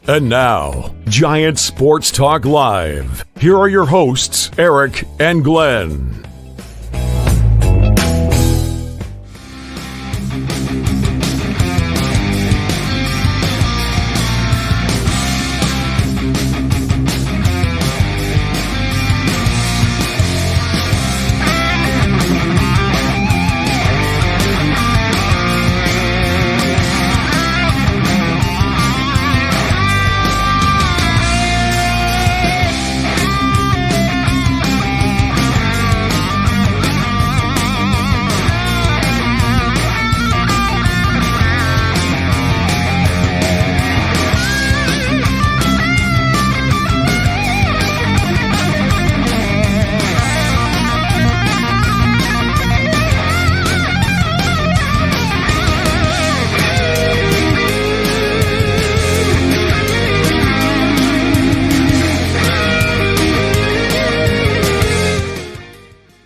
And now, Giant Sports Talk Live. Here are your hosts, Eric and Glenn.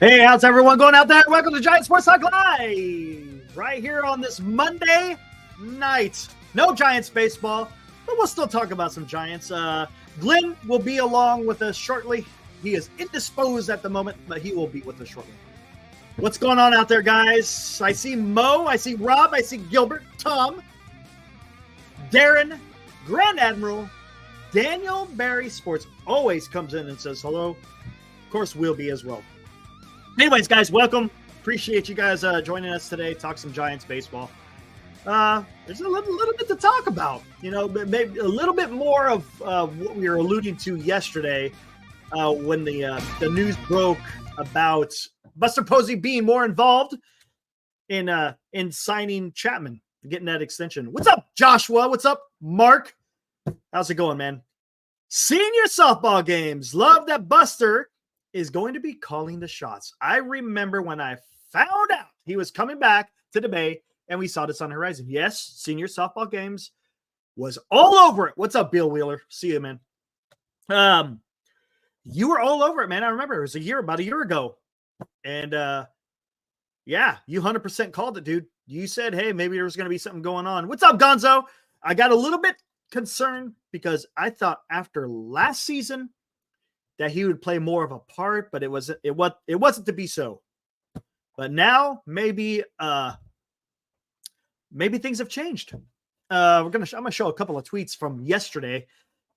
Hey, how's everyone going out there? Welcome to Giant Sports Talk Live, right here on this Monday night. No Giants baseball, but we'll still talk about some Giants. Glenn will be along with us shortly. He is indisposed at the moment, but he will be with us shortly. What's going on out there, guys? I see Mo, I see Rob, I see Gilbert, Tom, Darren, Grand Admiral, Daniel Barry Sports always comes in and says hello. Of course, we'll be as well. Anyways, guys, welcome. Appreciate you guys joining us today. Talk some Giants baseball. There's a little bit to talk about. You know, maybe a little bit more of what we were alluding to yesterday when the news broke about Buster Posey being more involved in signing Chapman, getting that extension. What's up, Joshua? What's up, Mark? How's it going, man? Senior softball games. Love that Buster is going to be calling the shots. I remember when I found out he was coming back to the Bay and we saw this on the horizon. Yes, senior softball games was all over it. What's up, Bill Wheeler? See you, man. You were all over it, man. I remember it was about a year ago. And yeah, you 100% called it, dude. You said, hey, maybe there was going to be something going on. What's up, Gonzo? I got a little bit concerned because I thought after last season that he would play more of a part, but it wasn't to be so. But now maybe things have changed. I'm gonna show a couple of tweets from yesterday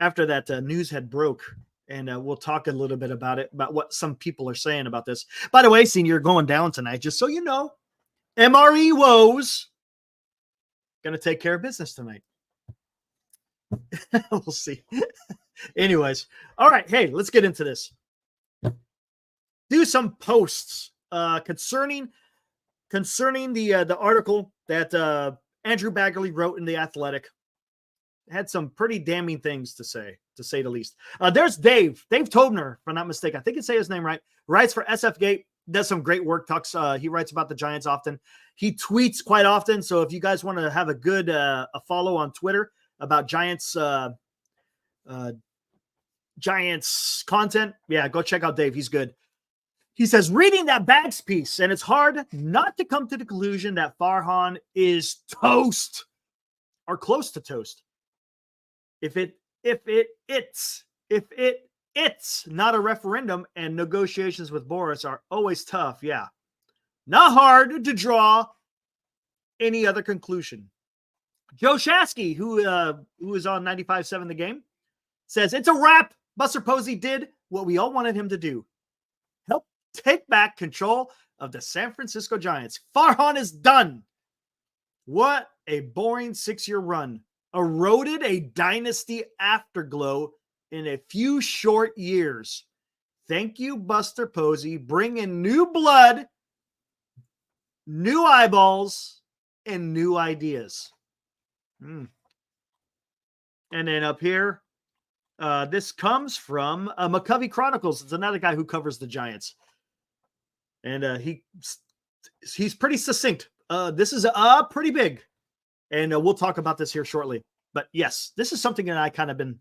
after that news had broke, and we'll talk a little bit about it, about what some people are saying about this. By the way, Senior, going down tonight, just so you know, MRE Woes gonna take care of business tonight. We'll see. Anyways, all right. Hey, let's get into this. Do some posts concerning the article that Andrew Baggerly wrote in The Athletic. Had some pretty damning things to say the least. There's Dave Tobner, if I'm not mistaken. I think I say his name right. Writes for SF Gate. Does some great work. He writes about the Giants often. He tweets quite often. So if you guys want to have a good a follow on Twitter about Giants content, yeah, go check out Dave. He's good. He says, reading that Bags piece, and it's hard not to come to the conclusion that Farhan is toast or close to toast. If it's not a referendum, and negotiations with Boris are always tough. Yeah. Not hard to draw any other conclusion. Joe Shasky, who is on 95.7 The Game, says, it's a wrap. Buster Posey did what we all wanted him to do. Help take back control of the San Francisco Giants. Farhan is done. What a boring 6-year run. Eroded a dynasty afterglow in a few short years. Thank you, Buster Posey. Bring in new blood, new eyeballs, and new ideas. And then up here, this comes from McCovey Chronicles. It's another guy who covers the Giants. And he's pretty succinct. This is pretty big. And we'll talk about this here shortly. But yes, this is something that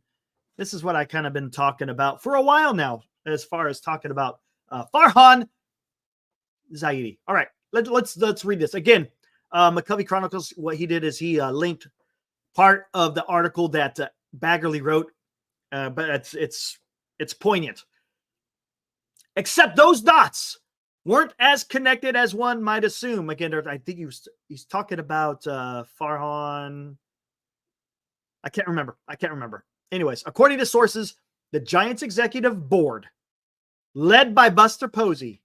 this is what I kind of been talking about for a while now, as far as talking about Farhan Zaidi. All right, let's read this again. McCovey Chronicles. What he did is he linked part of the article that Baggerly wrote, but it's poignant. Except those dots weren't as connected as one might assume. Again, I think he's talking about Farhan. I can't remember. Anyways, according to sources, the Giants executive board, led by Buster Posey,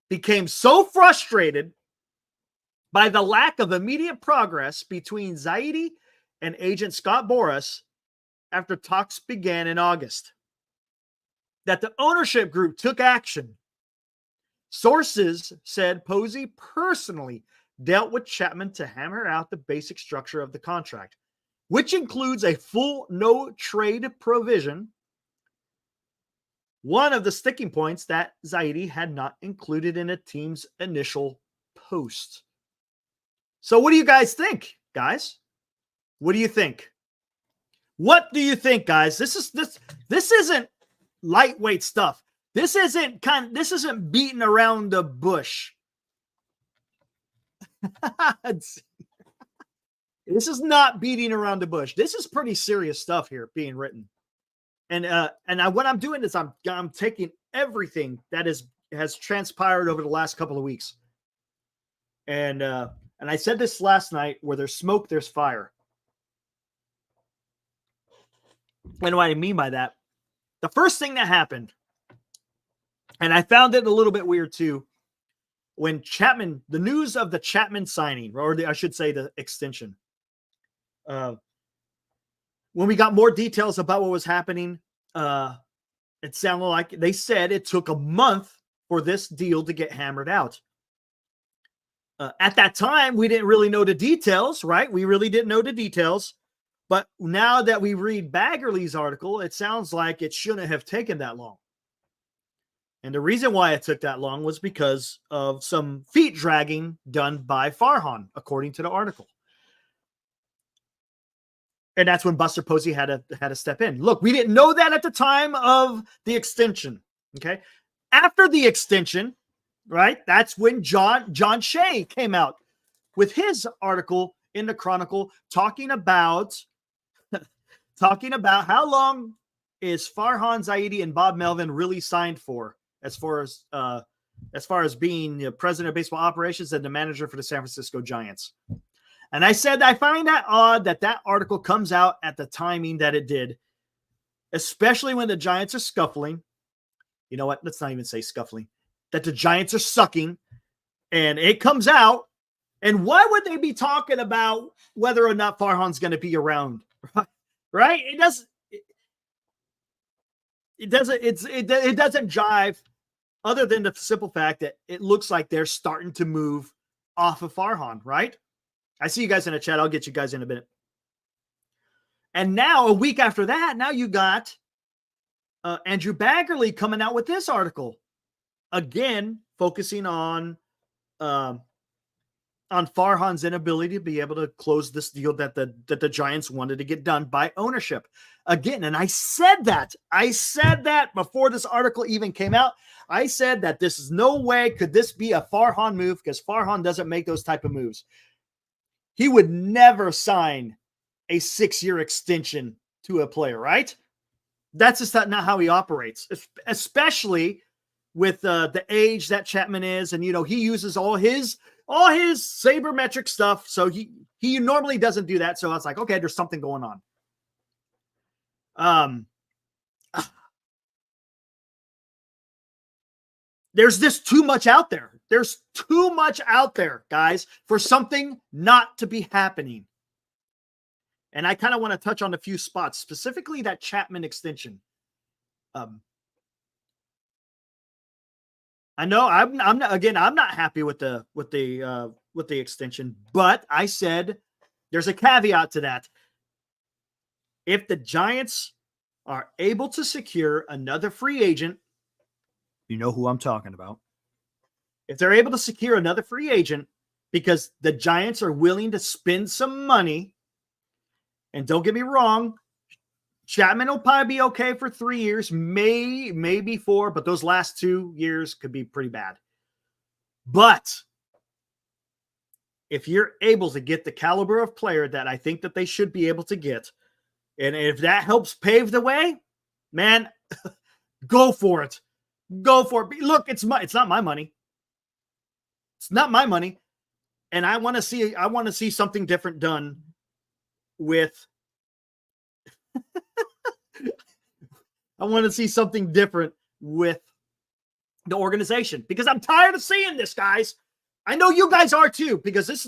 became so frustrated by the lack of immediate progress between Zaidi and agent Scott Boras after talks began in August that the ownership group took action. Sources said Posey personally dealt with Chapman to hammer out the basic structure of the contract, which includes a full no-trade provision, one of the sticking points that Zaidi had not included in a team's initial post. So what do you guys think, guys? What do you think? What do you think, guys? This isn't lightweight stuff. This isn't beating around the bush. This is not beating around the bush. This is pretty serious stuff here being written. And what I'm doing is I'm taking everything that has transpired over the last couple of weeks. And I said this last night, where there's smoke, there's fire. And what I mean by that, the first thing that happened, and I found it a little bit weird too, when Chapman, the news of the Chapman signing, or I should say the extension, when we got more details about what was happening, it sounded like they said it took a month for this deal to get hammered out. At that time, we didn't really know the details, right? We really didn't know the details. But now that we read Baggerly's article, it sounds like it shouldn't have taken that long. And the reason why it took that long was because of some feet dragging done by Farhan, according to the article. And that's when Buster Posey had to step in. Look, we didn't know that at the time of the extension. Okay. After the extension, right? That's when John Shea came out with his article in the Chronicle talking about how long is Farhan Zaidi and Bob Melvin really signed for, as far as being the president of baseball operations and the manager for the San Francisco Giants. And I said I find that odd that article comes out at the timing that it did, especially when the Giants are scuffling. You know what? Let's not even say scuffling. That the Giants are sucking, and it comes out. And why would they be talking about whether or not Farhan's going to be around? Right? It doesn't jive, other than the simple fact that it looks like they're starting to move off of Farhan, right? I see you guys in the chat. I'll get you guys in a minute. And now, a week after that, now you got Andrew Baggerly coming out with this article, again focusing on Farhan's inability to be able to close this deal that the Giants wanted to get done by ownership. Again, and I said that before this article even came out. I said that this is no way could this be a Farhan move, because Farhan doesn't make those type of moves. He would never sign a 6-year extension to a player, right? That's just not how he operates, especially with the age that Chapman is. And, he uses all his sabermetric stuff. So he normally doesn't do that. So I was like, okay, there's something going on. There's just too much out there. There's too much out there, guys, for something not to be happening. And I kind of want to touch on a few spots, specifically that Chapman extension. I know I'm not happy with the extension, but I said there's a caveat to that. If the Giants are able to secure another free agent, you know who I'm talking about. If they're able to secure another free agent because the Giants are willing to spend some money, and don't get me wrong, Chapman will probably be okay for 3 years, maybe 4, but those last 2 years could be pretty bad. But if you're able to get the caliber of player that I think that they should be able to get, And if that helps pave the way, man, go for it. Go for it. Look, it's not my money. It's not my money. And I want to see something different done with I want to see something different with the organization because I'm tired of seeing this, guys. I know you guys are too, because this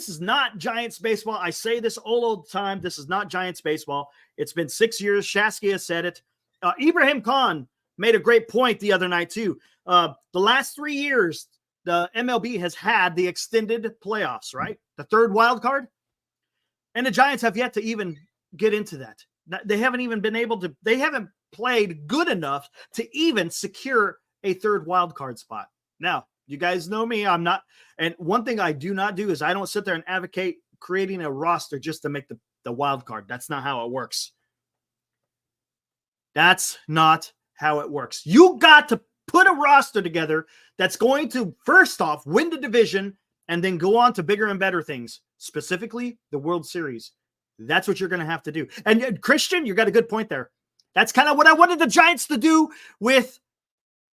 is not Giants baseball. I say this all the time. This is not Giants baseball. It's been 6 years. Shasky has said it. Ibrahim Khan made a great point the other night too. The last 3 years, the MLB has had the extended playoffs, right? The third wild card. And the Giants have yet to even get into that. They haven't even been able to, they haven't played good enough to even secure a third wild card spot. Now, you guys know me. I'm not, and one thing I do not do is I don't sit there and advocate creating a roster just to make the wild card. That's not how it works. That's not how it works. You got to put a roster together that's going to, first off, win the division and then go on to bigger and better things, specifically the World Series. That's what you're going to have to do. And Christian, you got a good point there. That's kind of what I wanted the Giants to do with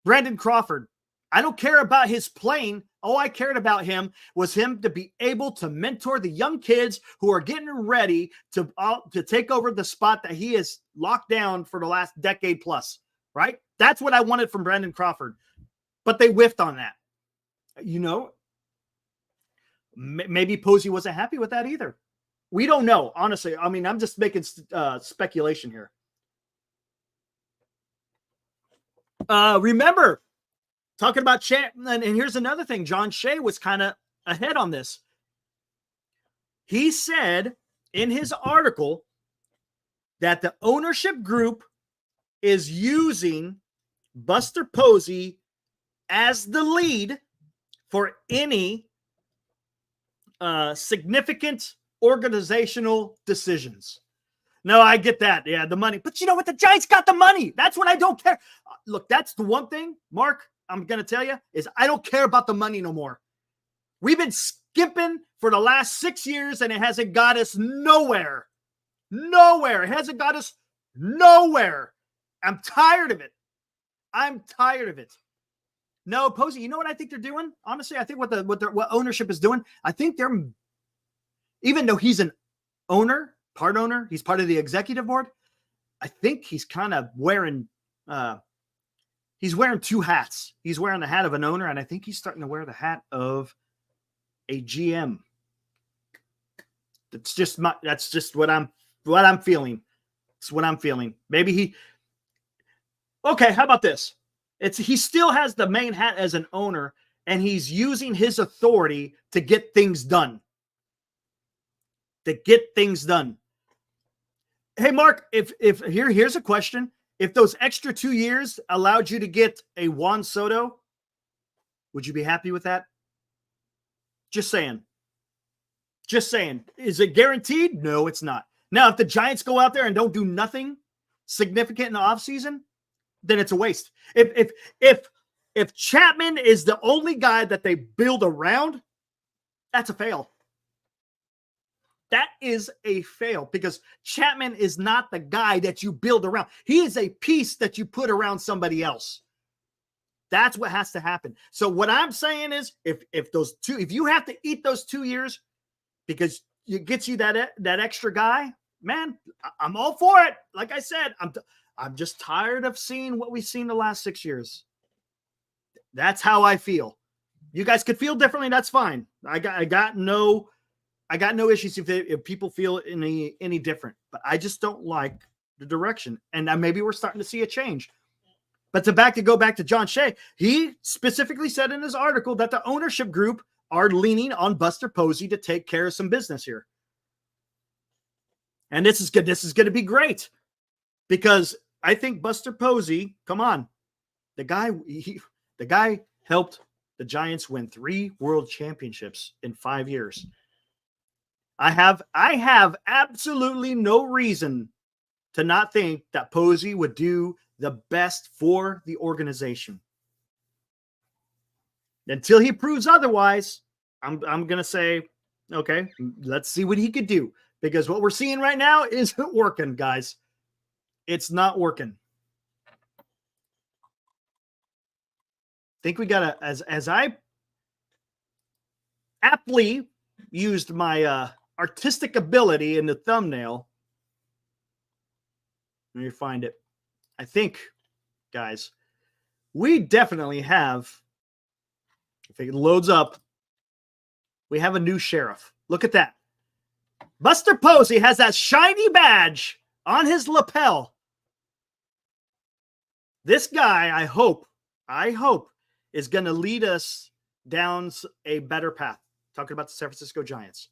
Brandon Crawford. I don't care about his playing. All I cared about him was him to be able to mentor the young kids who are getting ready to take over the spot that he has locked down for the last decade plus, right? That's what I wanted from Brandon Crawford. But they whiffed on that. You know, maybe Posey wasn't happy with that either. We don't know, honestly. I mean, I'm just making speculation here. Remember, talking about Chapman, and here's another thing. John Shea was kind of ahead on this. He said in his article that the ownership group is using Buster Posey as the lead for any significant organizational decisions. No, I get that. Yeah, the money. But you know what? The Giants got the money. That's what I don't care. Look, that's the one thing, Mark, I'm going to tell you, is I don't care about the money no more. We've been skipping for the last 6 years, and it hasn't got us nowhere. Nowhere. It hasn't got us nowhere. I'm tired of it. I'm tired of it. No, Posey, you know what I think they're doing? Honestly, I think what ownership is doing, I think they're, even though he's an owner, part owner, he's part of the executive board, I think he's kind of wearing he's wearing two hats. He's wearing the hat of an owner, and I think he's starting to wear the hat of a GM. That's just what I'm feeling. It's what I'm feeling. Maybe okay, how about this? He still has the main hat as an owner, and he's using his authority to get things done. Hey, Mark, if here's a question. If those extra 2 years allowed you to get a Juan Soto, would you be happy with that? Just saying. Is it guaranteed? No, it's not. Now, if the Giants go out there and don't do nothing significant in the offseason, then it's a waste. If Chapman is the only guy that they build around, that's a fail. That is a fail because Chapman is not the guy that you build around. He is a piece that you put around somebody else. That's what has to happen. So what I'm saying is if you have to eat those 2 years because it gets you that extra guy, man, I'm all for it. Like I said, I'm just tired of seeing what we've seen the last 6 years. That's how I feel. You guys could feel differently. That's fine. I got no issues if people feel any different, but I just don't like the direction. And maybe we're starting to see a change. But to go back to John Shea, he specifically said in his article that the ownership group are leaning on Buster Posey to take care of some business here. And this is good. This is going to be great because I think Buster Posey, come on, the guy helped the Giants win 3 world championships in 5 years. I have absolutely no reason to not think that Posey would do the best for the organization. Until he proves otherwise, I'm going to say, okay, let's see what he could do. because what we're seeing right now isn't working, guys. It's not working. I think we got to, as I aptly used my artistic ability in the thumbnail. Let me find it. I think, guys, we definitely have, if it loads up, we have a new sheriff. Look at that. Buster Posey has that shiny badge on his lapel. This guy, I hope, is going to lead us down a better path. Talking about the San Francisco Giants.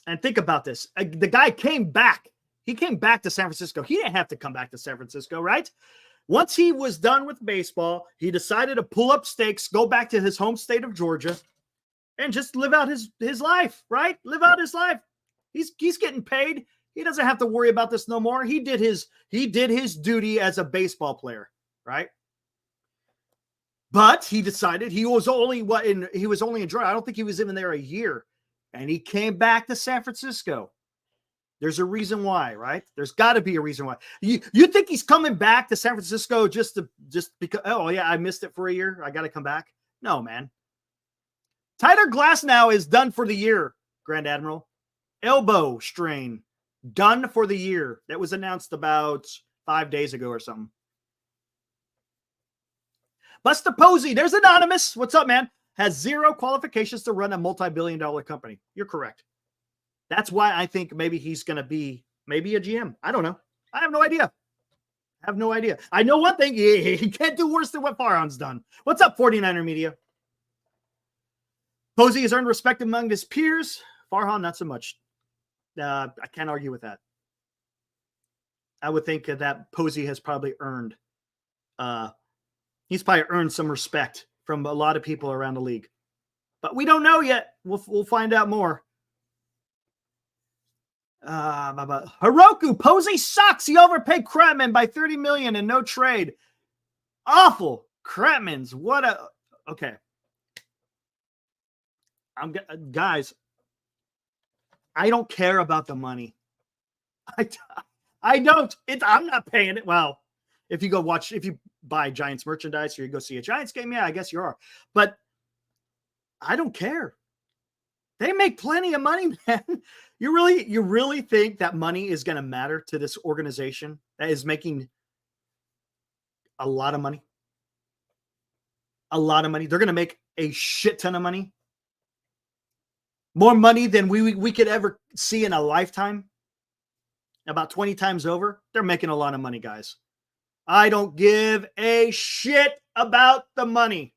And think about this. The guy came back. He came back to San Francisco. He didn't have to come back to San Francisco, right? Once he was done with baseball, he decided to pull up stakes, go back to his home state of Georgia, and just live out his life, right? Live out his life. He's getting paid. He doesn't have to worry about this no more. He did his duty as a baseball player, right? But he decided he was only in Georgia. I don't think he was even there a year. And he came back to San Francisco. There's a reason why, right? There's got to be a reason why. You think he's coming back to San Francisco just because, oh, yeah, I missed it for a year. I got to come back. No, man. Tyler Glasnow is done for the year, Grand Admiral. Elbow strain. Done for the year. That was announced about 5 days ago or something. Buster Posey, there's Anonymous. What's up, man? Has zero qualifications to run a multi-billion-dollar company. You're correct. That's why I think maybe he's going to be maybe a GM. I don't know. I have no idea. I know one thing. He can't do worse than what Farhan's done. What's up, 49er Media? Posey has earned respect among his peers. Farhan, not so much. I can't argue with that. I would think that Posey has probably earned he's probably earned some respect from a lot of people around the league. But we don't know yet. We'll find out more. Hiroku, Posey sucks. He overpaid Chapman by $30 million and no trade. Awful. Chapman's okay. Guys, I don't care about the money. I don't. I'm not paying it. Well, if you buy Giants merchandise or you go see a Giants game, yeah, I guess you are. But I don't care. They make plenty of money, man. You really think that money is going to matter to this organization that is making a lot of money? A lot of money. They're going to make a shit ton of money. More money than we could ever see in a lifetime. About 20 times over. They're making a lot of money, guys. I don't give a shit about the money.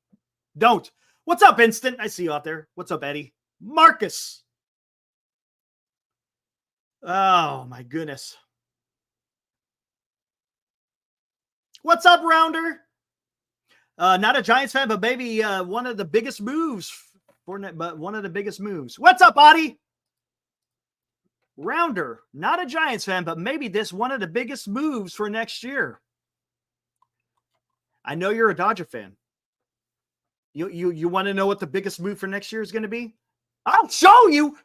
Don't. What's up, Instant? I see you out there. What's up, Eddie? Marcus. Oh, my goodness. What's up, Rounder? Not a Giants fan, but maybe one of the biggest moves. What's up, Adi? Rounder, not a Giants fan, but maybe this one of the biggest moves for next year. I know you're a Dodger fan. You want to know what the biggest move for next year is going to be? I'll show you.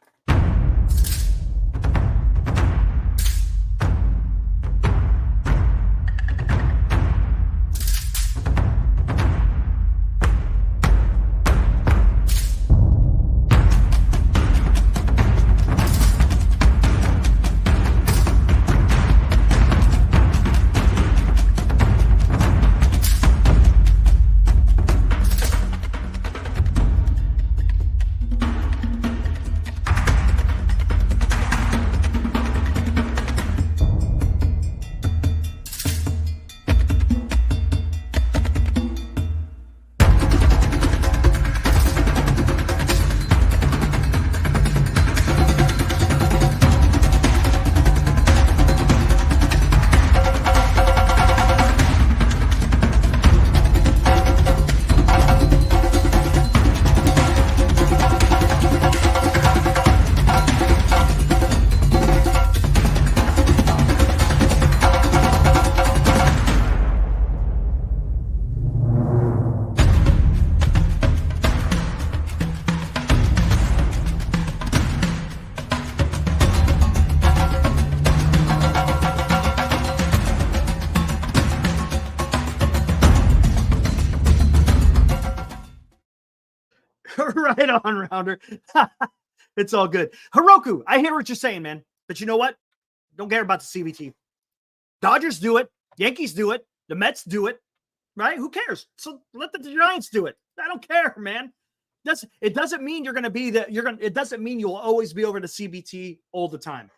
Right on, Rounder. It's all good. Heroku, I hear what you're saying, man. But you know what? Don't care about the CBT. Dodgers do it. Yankees do it. The Mets do it. Right? Who cares? So let the Giants do it. I don't care, man. It doesn't mean you're going to be it doesn't mean you'll always be over the CBT all the time.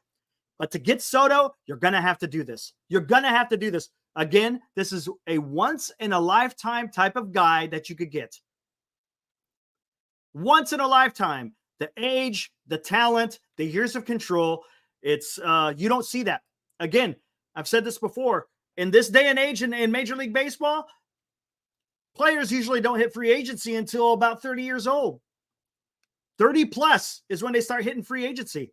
But to get Soto, you're going to have to do this. You're going to have to do this. Again, this is a once in a lifetime type of guy that you could get. Once in a lifetime. The age, the talent, the years of control. It's you don't see that. Again, I've said this before. In this day and age in Major League Baseball, players usually don't hit free agency until about 30 years old. 30 plus is when they start hitting free agency.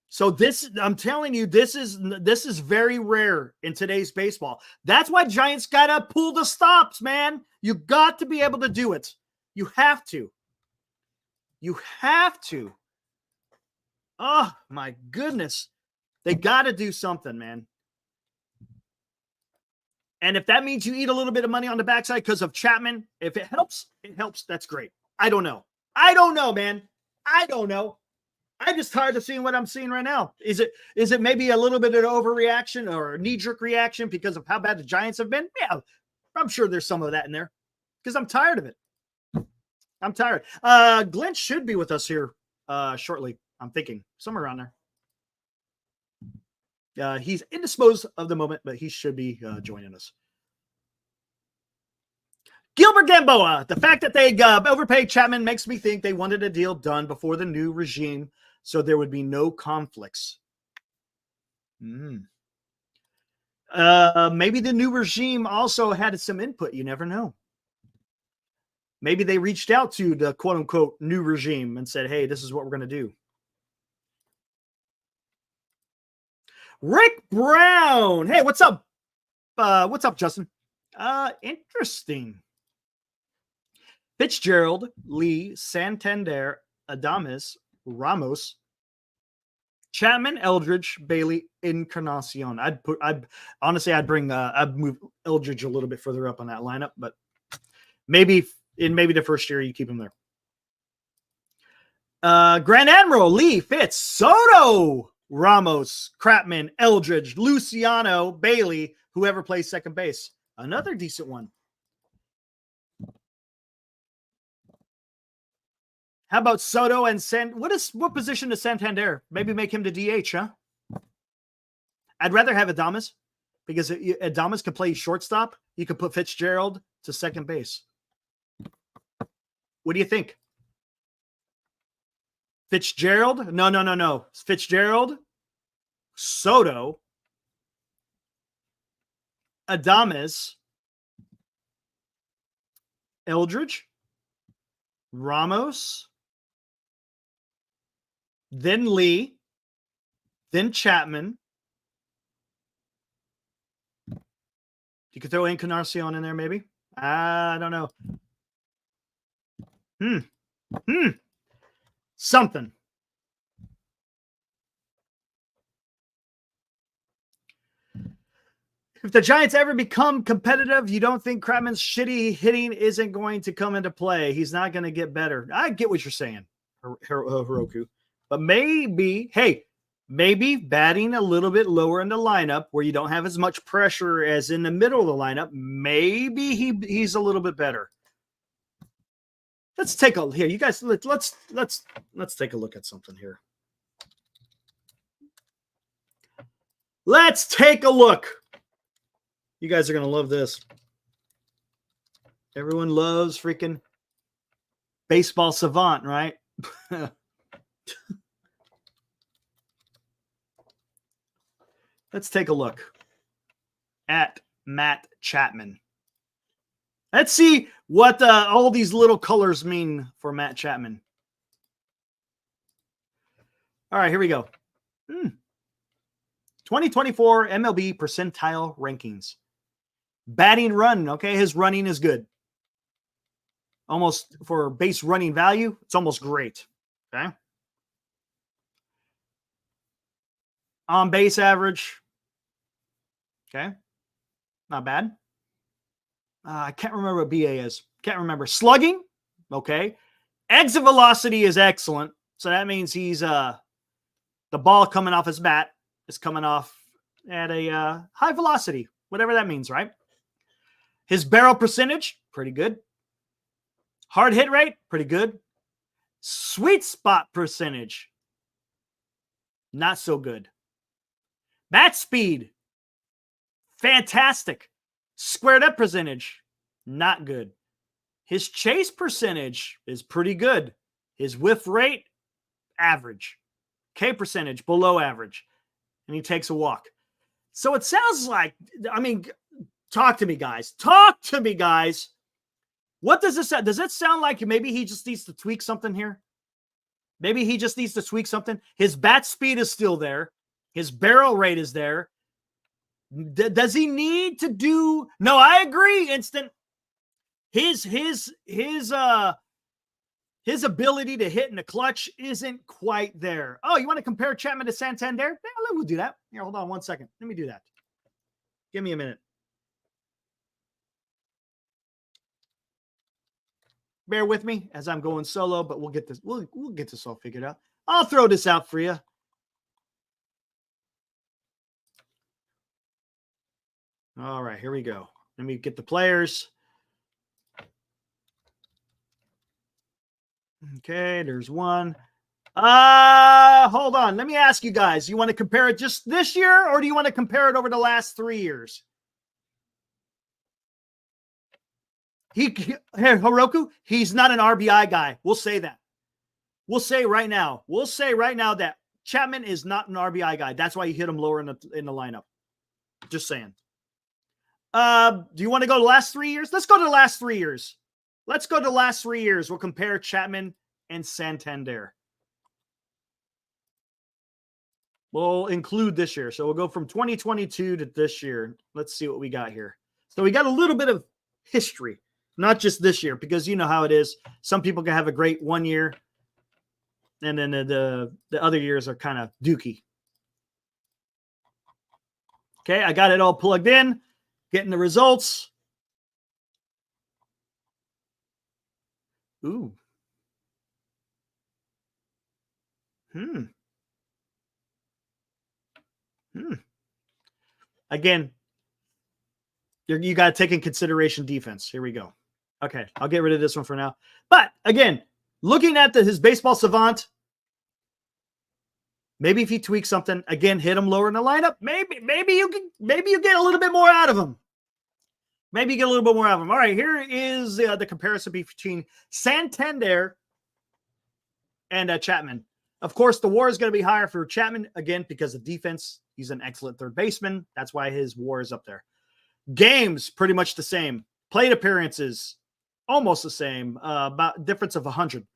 So I'm telling you, this is very rare in today's baseball. That's why Giants got to pull the stops, man. You got to be able to do it. You have to. You have to. Oh, my goodness. They got to do something, man. And if that means you eat a little bit of money on the backside because of Chapman, if it helps, that's great. I don't know, man. I don't know. I'm just tired of seeing what I'm seeing right now. Is it maybe a little bit of an overreaction or a knee-jerk reaction because of how bad the Giants have been? Yeah, I'm sure there's some of that in there because I'm tired of it. I'm tired. Glenn should be with us here shortly. I'm thinking somewhere around there. He's indisposed of the moment, but he should be joining us. Gilbert Gamboa. The fact that they overpaid Chapman makes me think they wanted a deal done before the new regime, so there would be no conflicts. Maybe the new regime also had some input. You never know. Maybe they reached out to the quote-unquote new regime and said, hey, this is what we're going to do. Rick Brown. Hey, what's up? What's up, Justin? Interesting. Fitzgerald, Lee, Santander, Adames, Ramos, Chapman, Eldridge, Bailey, Encarnacion. I'd move Eldridge a little bit further up on that lineup, but maybe the first year you keep him there. Grand Admiral, Lee, Fitz, Soto, Ramos, Chapman, Eldridge, Luciano, Bailey, whoever plays second base. Another decent one. How about Soto and what position is Santander? Maybe make him the DH, huh? I'd rather have Adames because Adames can play shortstop. You could put Fitzgerald to second base. What do you think? Fitzgerald? No. Fitzgerald, Soto, Adames, Eldridge, Ramos, then Lee, then Chapman. You could throw Encarnacion in there, maybe. I don't know. Something. If the Giants ever become competitive, you don't think Chapman's shitty hitting isn't going to come into play? He's not going to get better. I get what you're saying, Heroku. But maybe batting a little bit lower in the lineup where you don't have as much pressure as in the middle of the lineup, maybe he's a little bit better. Let's take a here. You guys, let's take a look at something here. Let's take a look. You guys are going to love this. Everyone loves freaking baseball savant, right? Let's take a look at Matt Chapman. Let's see what all these little colors mean for Matt Chapman. All right, here we go. 2024 MLB percentile rankings. Batting run, okay, his running is good. Almost for base running value, it's almost great. Okay. On base average. Okay. Not bad. I can't remember what BA is. Can't remember. Slugging. Okay. Exit velocity is excellent. So that means he's the ball coming off his bat is coming off at a high velocity, whatever that means, right? His barrel percentage, pretty good. Hard hit rate, pretty good. Sweet spot percentage, not so good. Bat speed, fantastic. Squared up percentage, not good. His chase percentage is pretty good. His whiff rate, average. K percentage, below average. And he takes a walk. So it sounds like, I mean, talk to me, guys. Talk to me, guys. What does this sound? Does it sound like maybe he just needs to tweak something here? Maybe he just needs to tweak something. His bat speed is still there. His barrel rate is there. Does he need to do? No, I agree. Instant. His ability to hit in the clutch isn't quite there. Oh, you want to compare Chapman to Santander? Yeah, we'll do that. Here, hold on 1 second. Let me do that. Give me a minute. Bear with me as I'm going solo, but we'll get this. We'll get this all figured out. I'll throw this out for you. All right, here we go. Let me get the players. Okay, there's one. Hold on. Let me ask you guys. You want to compare it just this year, or do you want to compare it over the last 3 years? Hiroku, he's not an RBI guy. We'll say that. We'll say right now that Chapman is not an RBI guy. That's why you hit him lower in the lineup. Just saying. Do you want to go to the last 3 years? Let's go to the last 3 years. Let's go to the last 3 years. We'll compare Chapman and Santander. We'll include this year. So we'll go from 2022 to this year. Let's see what we got here. So we got a little bit of history, not just this year, because you know how it is. Some people can have a great 1 year, and then the other years are kind of dookie. Okay, I got it all plugged in, getting the results. Ooh. Again, you got to take in consideration defense. Here we go. Okay, I'll get rid of this one for now. But again, looking at his baseball savant, maybe if he tweaks something, again, hit him lower in the lineup. Maybe you get a little bit more out of him. Maybe you get a little bit more out of him. All right, here is the comparison between Santander and Chapman. Of course, the WAR is going to be higher for Chapman, again, because of defense. He's an excellent third baseman. That's why his WAR is up there. Games, pretty much the same. Plate appearances, almost the same. About difference of 100.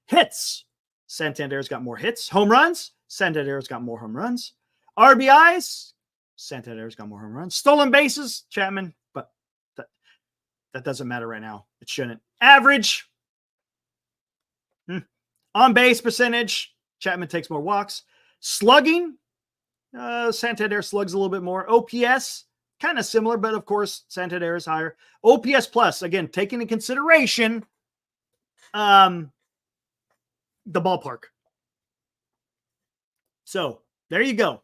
Hits, Santander's got more hits. Home runs, Santander's got more home runs. RBIs, Santander's got more home runs. Stolen bases, Chapman, but that doesn't matter right now. It shouldn't. Average, on base percentage, Chapman takes more walks. Slugging, Santander slugs a little bit more. OPS, kind of similar, but of course, Santander is higher. OPS plus, again, taking into consideration the ballpark. So there you go.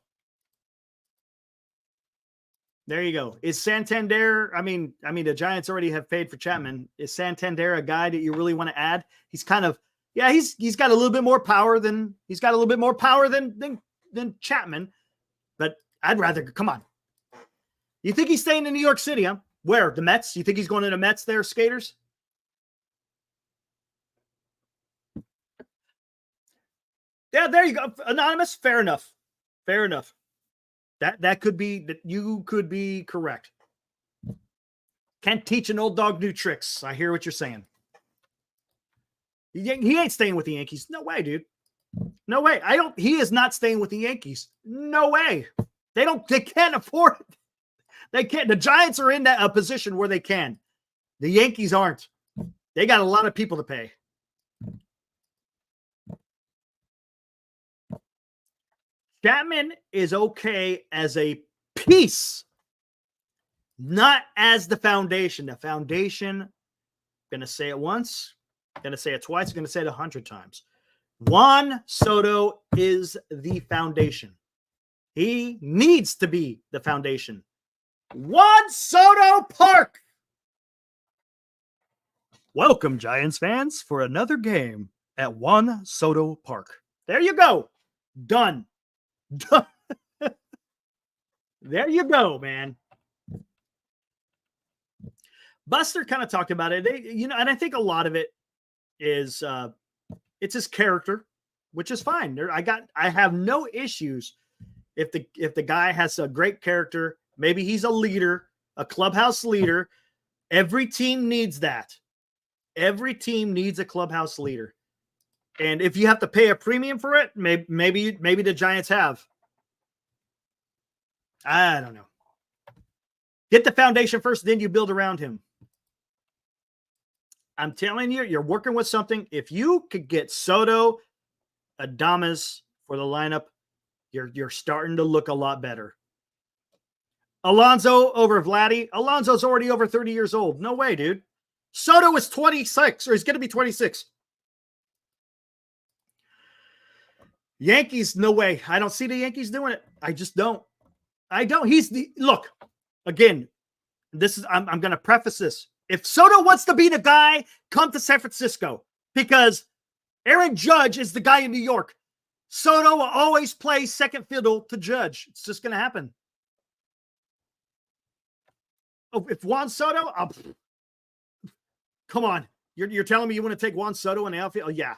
There you go. Is Santander, I mean, the Giants already have paid for Chapman. Is Santander a guy that you really want to add? He's kind of, yeah, he's got a little bit more power than Chapman, but I'd rather, come on. You think he's staying in New York City, huh? Where? The Mets? You think he's going to the Mets there, skaters? Yeah, there you go. Anonymous, fair enough. Fair enough. That could be, that you could be correct. Can't teach an old dog new tricks. I hear what you're saying. He ain't staying with the Yankees. No way, dude. No way. He is not staying with the Yankees. No way. They can't afford it. They can't. The Giants are in a position where they can. The Yankees aren't. They got a lot of people to pay. Chapman is okay as a piece, not as the foundation. The foundation, going to say it once, Going to say it twice. Going to say it 100 times. Juan Soto is the foundation. He needs to be the foundation. Juan Soto Park. Welcome, Giants fans, for another game at Juan Soto Park. There you go. Done. Done. There you go, man. Buster kind of talked about it. And I think a lot of it is it's his character, which is fine. I have no issues if the guy has a great character. Maybe he's a leader, a clubhouse leader. Every team needs that. Every team needs a clubhouse leader. And if you have to pay a premium for it, maybe the Giants have. I don't know. Get the foundation first, then you build around him. I'm telling you, you're working with something. If you could get Soto, Adames for the lineup, you're starting to look a lot better. Alonso over Vladdy. Alonso's already over 30 years old. No way, dude. Soto is 26, or he's going to be 26. Yankees, no way. I don't see the Yankees doing it. I just don't. Look, again, I'm going to preface this. If Soto wants to be the guy, come to San Francisco, because Aaron Judge is the guy in New York. Soto will always play second fiddle to Judge. It's just going to happen. Oh, if Juan Soto, come on. You're telling me you want to take Juan Soto in the outfield? Oh, yeah.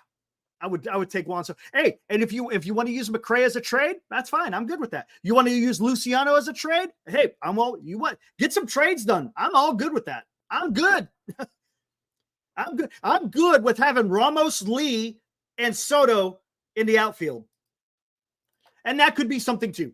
I would take Juan Soto. Hey, and if you want to use McRae as a trade, that's fine. I'm good with that. You want to use Luciano as a trade? Hey, get some trades done. I'm all good with that. I'm good. I'm good. I'm good with having Ramos, Lee, and Soto in the outfield. And that could be something too.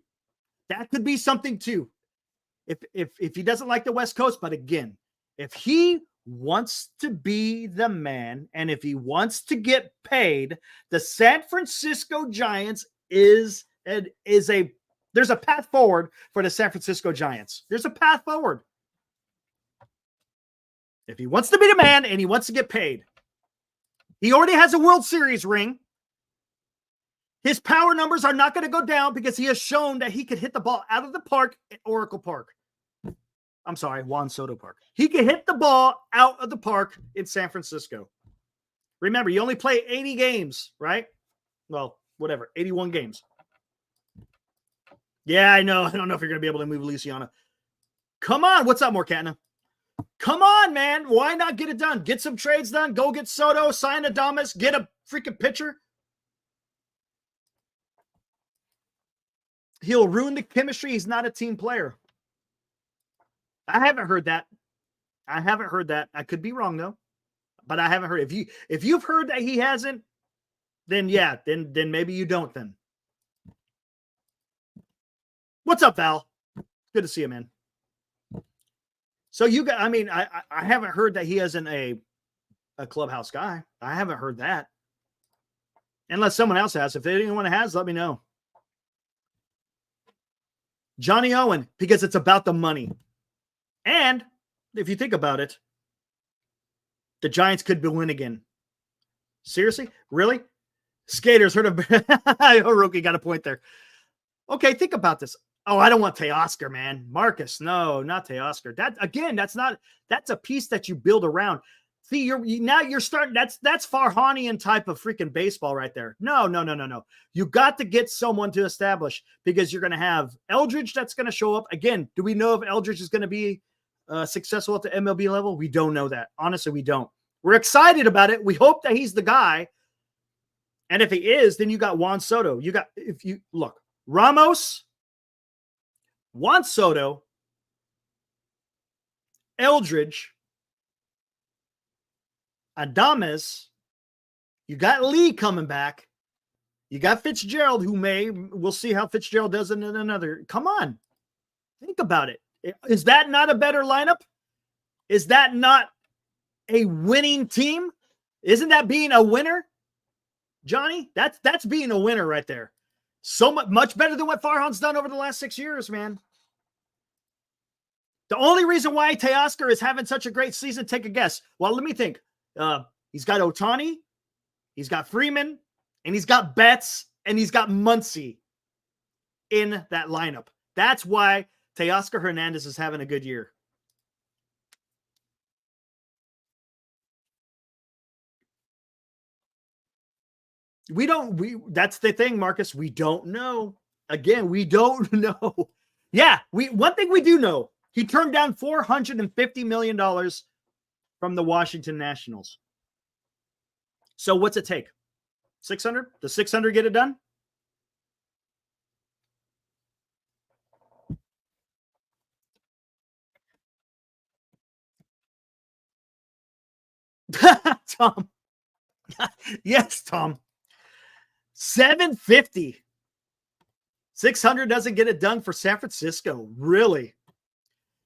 If he doesn't like the West Coast, but again, if he wants to be the man, and if he wants to get paid, the San Francisco Giants there's a path forward for the San Francisco Giants. There's a path forward. If he wants to be the man and he wants to get paid, he already has a World Series ring. His power numbers are not going to go down because he has shown that he could hit the ball out of the park at Oracle Park. I'm sorry, Juan Soto Park. He can hit the ball out of the park in San Francisco. Remember, you only play 80 games, right? Well, whatever, 81 games. Yeah, I know. I don't know if you're going to be able to move Luciano. Come on. What's up, Morcatna? Come on, man. Why not get it done? Get some trades done. Go get Soto, sign Adames, get a freaking pitcher. He'll ruin the chemistry. He's not a team player. I haven't heard that. I could be wrong though, but I haven't heard. If you've heard that he hasn't, then yeah, then maybe you don't then. What's up, Val? Good to see you, man. So I haven't heard that he isn't a clubhouse guy. I haven't heard that. Unless someone else has. If anyone has, let me know. Johnny Owen, because it's about the money. And if you think about it, the Giants could win again. Seriously? Really? Skaters heard of Rookie got a point there. Okay, think about this. Oh, I don't want Teoscar, man. Marcus, no, not Teoscar. That's a piece that you build around. See, you're starting. That's Farhanian type of freaking baseball right there. No. You got to get someone to establish, because you're going to have Eldridge that's going to show up. Again, do we know if Eldridge is going to be successful at the MLB level? We don't know that. Honestly, we don't. We're excited about it. We hope that he's the guy. And if he is, then you got Juan Soto. Ramos, Juan Soto, Eldridge, Adames, you got Lee coming back. You got Fitzgerald, we'll see how Fitzgerald does in another. Come on. Think about it. Is that not a better lineup? Is that not a winning team? Isn't that being a winner? Johnny, that's being a winner right there. So much better than what Farhan's done over the last 6 years, man. The only reason why Teoscar is having such a great season, take a guess. Well, let me think. He's got Ohtani, he's got Freeman, and he's got Betts, and he's got Muncy in that lineup. That's why Teoscar Hernandez is having a good year. That's the thing, Marcus. We don't know. Again, we don't know. Yeah, one thing we do know, he turned down $450 million from the Washington Nationals. So what's it take? 600? Does 600 get it done? Tom. Yes, Tom. 750. 600 doesn't get it done for San Francisco. Really?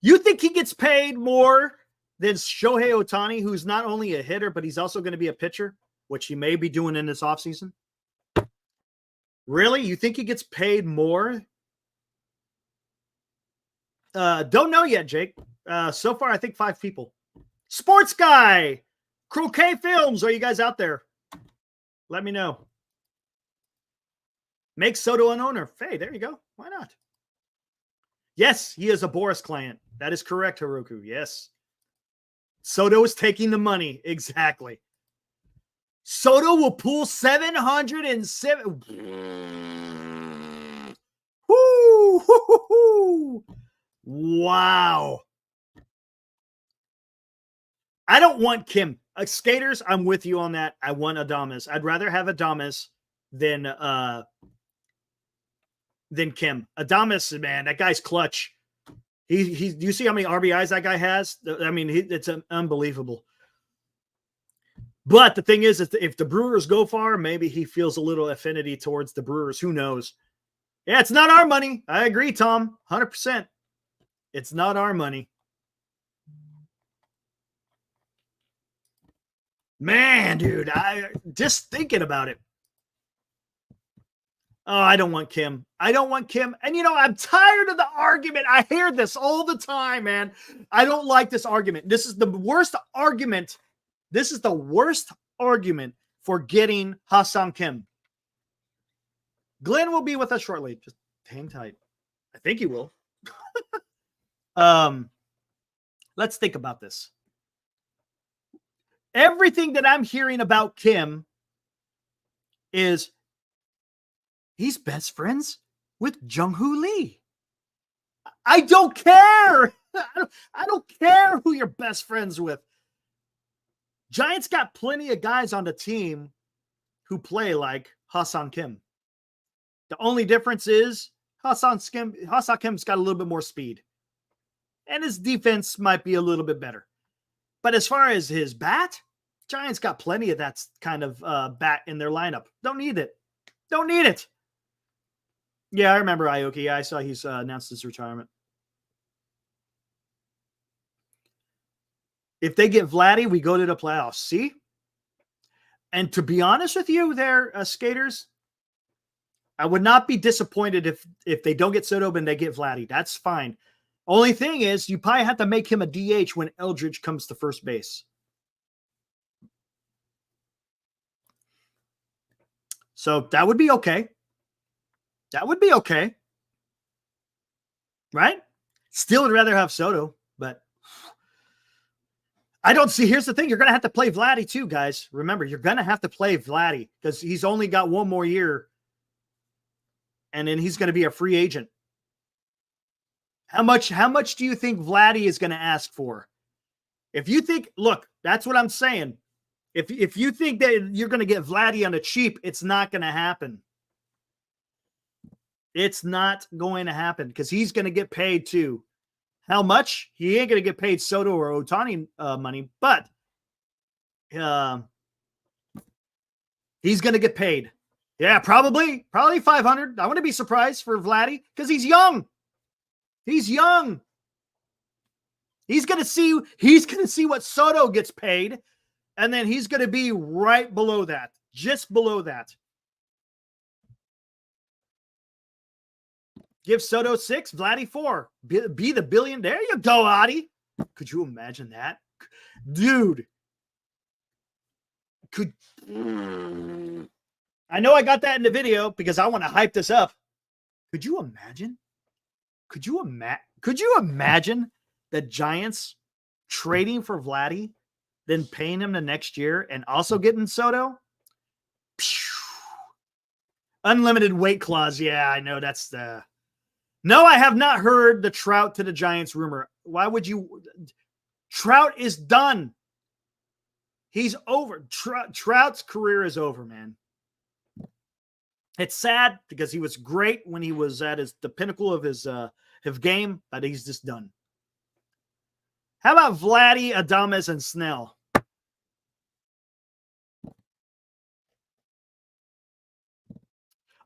You think he gets paid more than Shohei Ohtani, who's not only a hitter, but he's also going to be a pitcher, which he may be doing in this offseason? Really? You think he gets paid more? Don't know yet, Jake. So far, I think 5 people. Sports Guy! Croquet Films, are you guys out there? Let me know. Make Soto an owner. Hey, there you go. Why not? Yes, he is a Boris client. That is correct, Haruku. Yes. Soto is taking the money. Exactly. Soto will pull 707. Woo! Wow. I don't want Kim. Skaters, I'm with you on that. I want Adames. I'd rather have Adames than Kim. Adames, man, that guy's clutch. Do you see how many RBIs that guy has? I mean, it's unbelievable. But the thing is, if the Brewers go far, maybe he feels a little affinity towards the Brewers. Who knows? Yeah, it's not our money. I agree, Tom. 100%. It's not our money. Man, dude, I just thinking about it. Oh, I don't want Kim. I don't want Kim. And, I'm tired of the argument. I hear this all the time, man. I don't like this argument. This is the worst argument. This is the worst argument for getting Ha-Seong Kim. Glenn will be with us shortly. Just hang tight. I think he will. Let's think about this. Everything that I'm hearing about Kim is he's best friends with Jung-Hoo Lee. I don't care. I don't care who you're best friends with. Giants got plenty of guys on the team who play like Ha-Seong Kim. The only difference is Ha-Seong Kim's got a little bit more speed. And his defense might be a little bit better. But as far as his bat, Giants got plenty of that kind of bat in their lineup. Don't need it. Don't need it. Yeah, I remember Aoki. I saw he's announced his retirement. If they get Vladdy, we go to the playoffs. See? And to be honest with you there, skaters, I would not be disappointed if they don't get Soto and they get Vladdy. That's fine. Only thing is, you probably have to make him a DH when Eldridge comes to first base. So that would be okay. That would be okay. Right? Still would rather have Soto, but I don't see. Here's the thing. You're going to have to play Vladdy too, guys. Remember, you're going to have to play Vladdy because he's only got one more year and then he's going to be a free agent. How much do you think Vladdy is going to ask for? If you think, look, that's what I'm saying. If you think that you're going to get Vladdy on the cheap, it's not going to happen. It's not going to happen because he's going to get paid too. How much? He ain't going to get paid Soto or Ohtani money, but he's going to get paid. Yeah, probably 500. I wouldn't be surprised for Vladdy because he's young. He's young. He's going to see what Soto gets paid, and then he's going to be right below that, just below that. Give Soto 6, Vladdy 4. Be the billion. There you go, Adi. Could you imagine that? Dude. I know I got that in the video because I want to hype this up. Could you imagine? Could you imagine the Giants trading for Vladdy, then paying him the next year and also getting Soto? Unlimited weight clause. Yeah, I know that's the... No, I have not heard the Trout to the Giants rumor. Why would you? Trout is done. He's over. Trout's career is over, man. It's sad because he was great when he was at the pinnacle of his game, but he's just done. How about Vladdy, Adames, and Snell?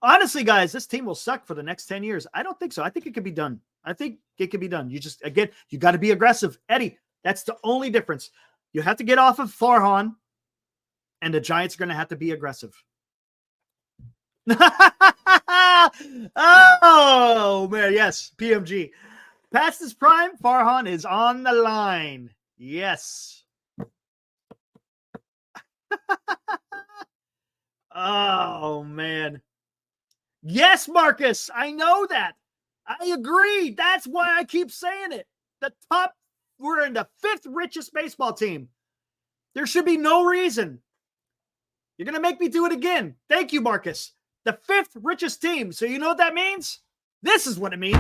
Honestly, guys, this team will suck for the next 10 years. I don't think so. I think it could be done. I think it could be done. You just, again, you got to be aggressive. Eddie, that's the only difference. You have to get off of Farhan, and the Giants are going to have to be aggressive. Oh, man, yes, PMG. Past his prime, Farhan is on the line. Yes. Oh, man. Yes, Marcus, I know that. I agree. That's why I keep saying it. We're in the 5th richest baseball team. There should be no reason. You're going to make me do it again. Thank you, Marcus. The 5th richest team. So you know what that means? This is what it means.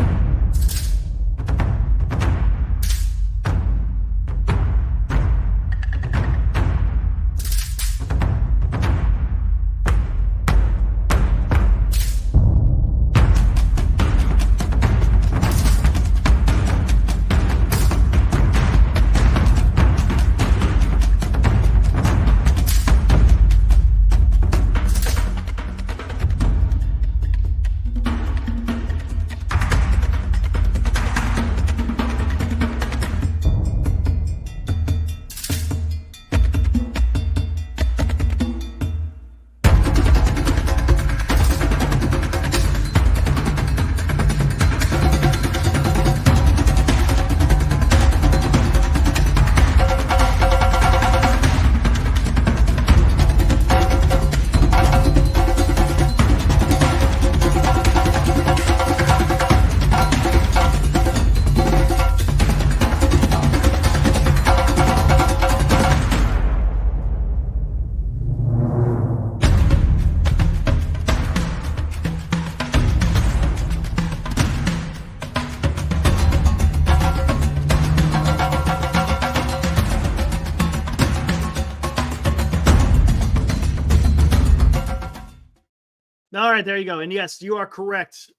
All right, there you go. And yes, you are correct.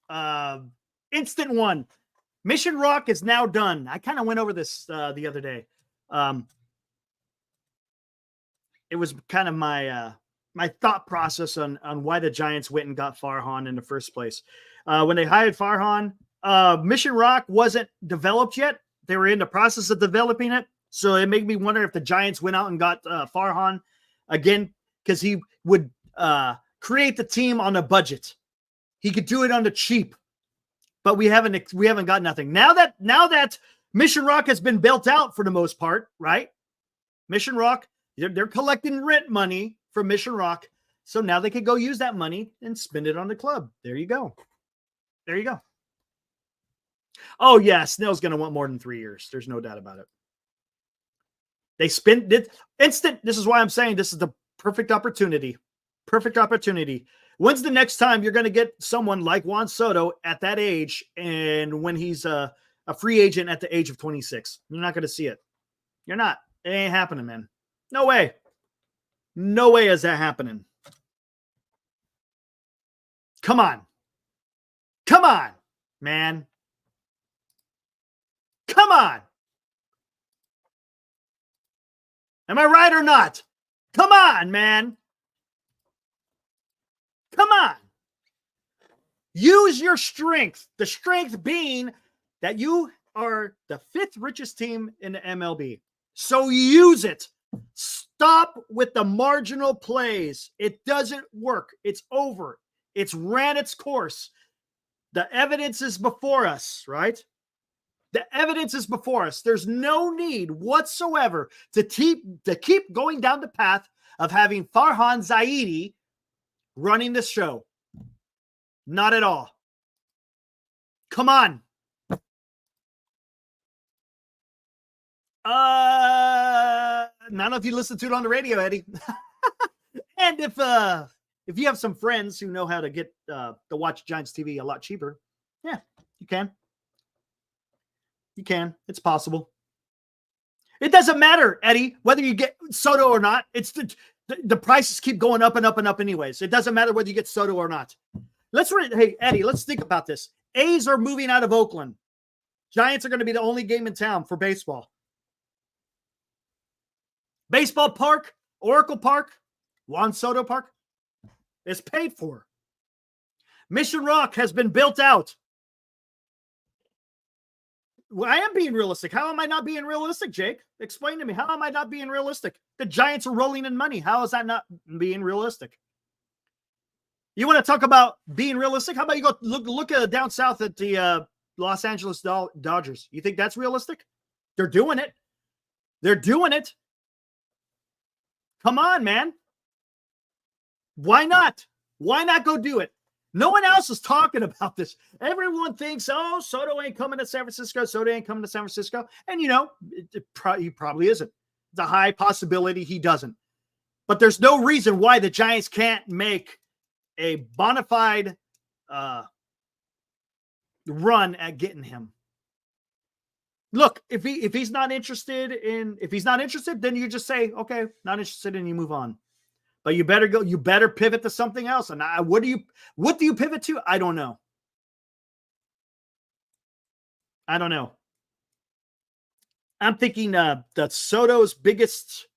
Instant one. Mission Rock is now done. I kind of went over this the other day. It was kind of my my thought process on why the Giants went and got Farhan in the first place. When they hired Farhan, Mission Rock wasn't developed yet. They were in the process of developing it. So it made me wonder if the Giants went out and got Farhan again, because he would create the team on a budget. He could do it on the cheap, but we haven't got nothing. Now that Mission Rock has been built out for the most part, right? Mission Rock, they're collecting rent money from Mission Rock, so now they can go use that money and spend it on the club. There you go. There you go. Oh yeah, Snell's going to want more than 3 years. There's no doubt about it. They spent it instant. This is why I'm saying this is the perfect opportunity. Perfect opportunity. When's the next time you're going to get someone like Juan Soto at that age, and when he's a free agent at the age of 26? You're not going to see it. You're not. It ain't happening, man. No way. No way is that happening. Come on. Come on, man. Come on. Am I right or not? Come on, man. Come on. Use your strength. The strength being that you are the 5th richest team in the MLB. So use it. Stop with the marginal plays. It doesn't work. It's over. It's ran its course. The evidence is before us, right? The evidence is before us. There's no need whatsoever to keep going down the path of having Farhan Zaidi running the show. Not at all. Come on. I don't know if you listen to it on the radio, Eddie. And if you have some friends who know how to get to watch Giants TV a lot cheaper, yeah, you can. You can. It's possible. It doesn't matter, Eddie, whether you get Soto or not. It's the prices keep going up and up and up anyways. It doesn't matter whether you get Soto or not. Hey, Eddie, let's think about this. A's are moving out of Oakland. Giants are going to be the only game in town for baseball. Baseball Park, Oracle Park, Juan Soto Park is paid for. Mission Rock has been built out. Well, I am being realistic. How am I not being realistic, Jake? Explain to me. How am I not being realistic? The Giants are rolling in money. How is that not being realistic? You want to talk about being realistic? How about you go look at down south at the Los Angeles Dodgers? You think that's realistic? They're doing it. They're doing it. Come on, man. Why not? Why not go do it? No one else is talking about this. Everyone thinks, oh, Soto ain't coming to San Francisco. Soto ain't coming to San Francisco. And, you know, he probably isn't. It's a high possibility he doesn't. But there's no reason why the Giants can't make a bona fide run at getting him. Look, if he's not interested, then you just say, okay, not interested, and you move on. But you better pivot to something else. And what do you pivot to? I don't know. I'm thinking that Soto's biggest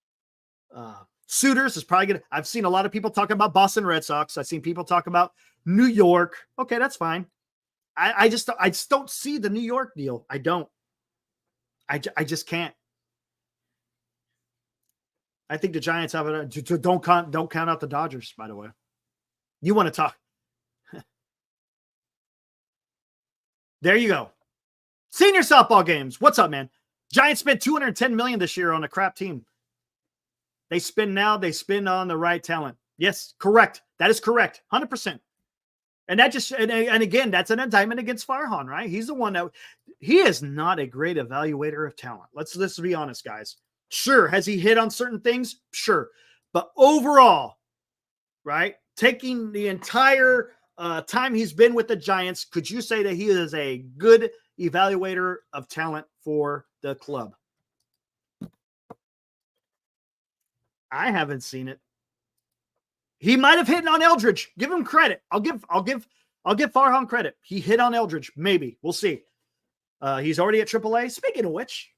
suitors is probably going to, I've seen a lot of people talking about Boston Red Sox. I've seen people talk about New York. Okay, that's fine. I just don't see the New York deal. I don't. I just can't. I think the Giants have it. Don't count out the Dodgers, by the way. You want to talk. There you go. Senior softball games. What's up, man? Giants spent $210 million this year on a crap team. They spend on the right talent. Yes, correct. That is correct. 100%. And that just, and again, that's an indictment against Farhan, right? He's the one he is not a great evaluator of talent. Let's be honest, guys. Sure. Has he hit on certain things? Sure. But overall, right, taking the entire time he's been with the Giants, could you say that he is a good evaluator of talent for the club? I haven't seen it. He might have hit on Eldridge. Give him credit. I'll give Farhan credit. He hit on Eldridge. Maybe. We'll see. He's already at AAA. Speaking of which,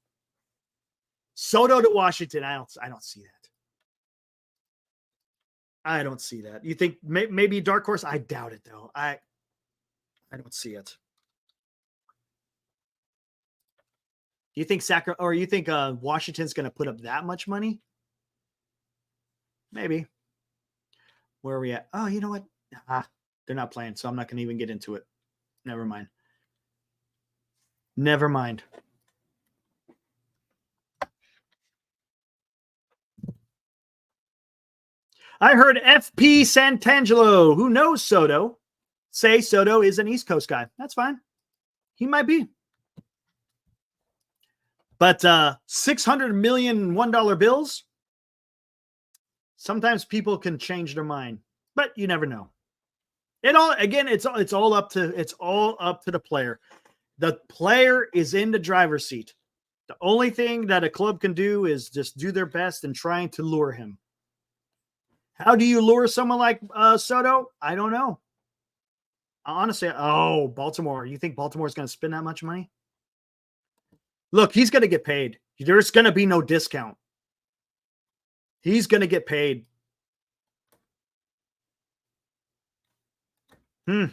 Soto to Washington. I don't see that. I don't see that. You think maybe dark horse? I doubt it though. I don't see it. You think Washington's going to put up that much money? Maybe. Where are we at? Oh, you know what? They're not playing, so I'm not going to even get into it. Never mind. I heard FP Santangelo, who knows Soto, say Soto is an East Coast guy. That's fine. He might be. But $600 million $1 bills, sometimes people can change their mind, but you never know. It's all up to the player. The player is in the driver's seat. The only thing that a club can do is just do their best in trying to lure him. How do you lure someone like Soto? I don't know. Honestly, Baltimore. You think Baltimore's going to spend that much money? Look, he's going to get paid. There's going to be no discount. He's going to get paid. I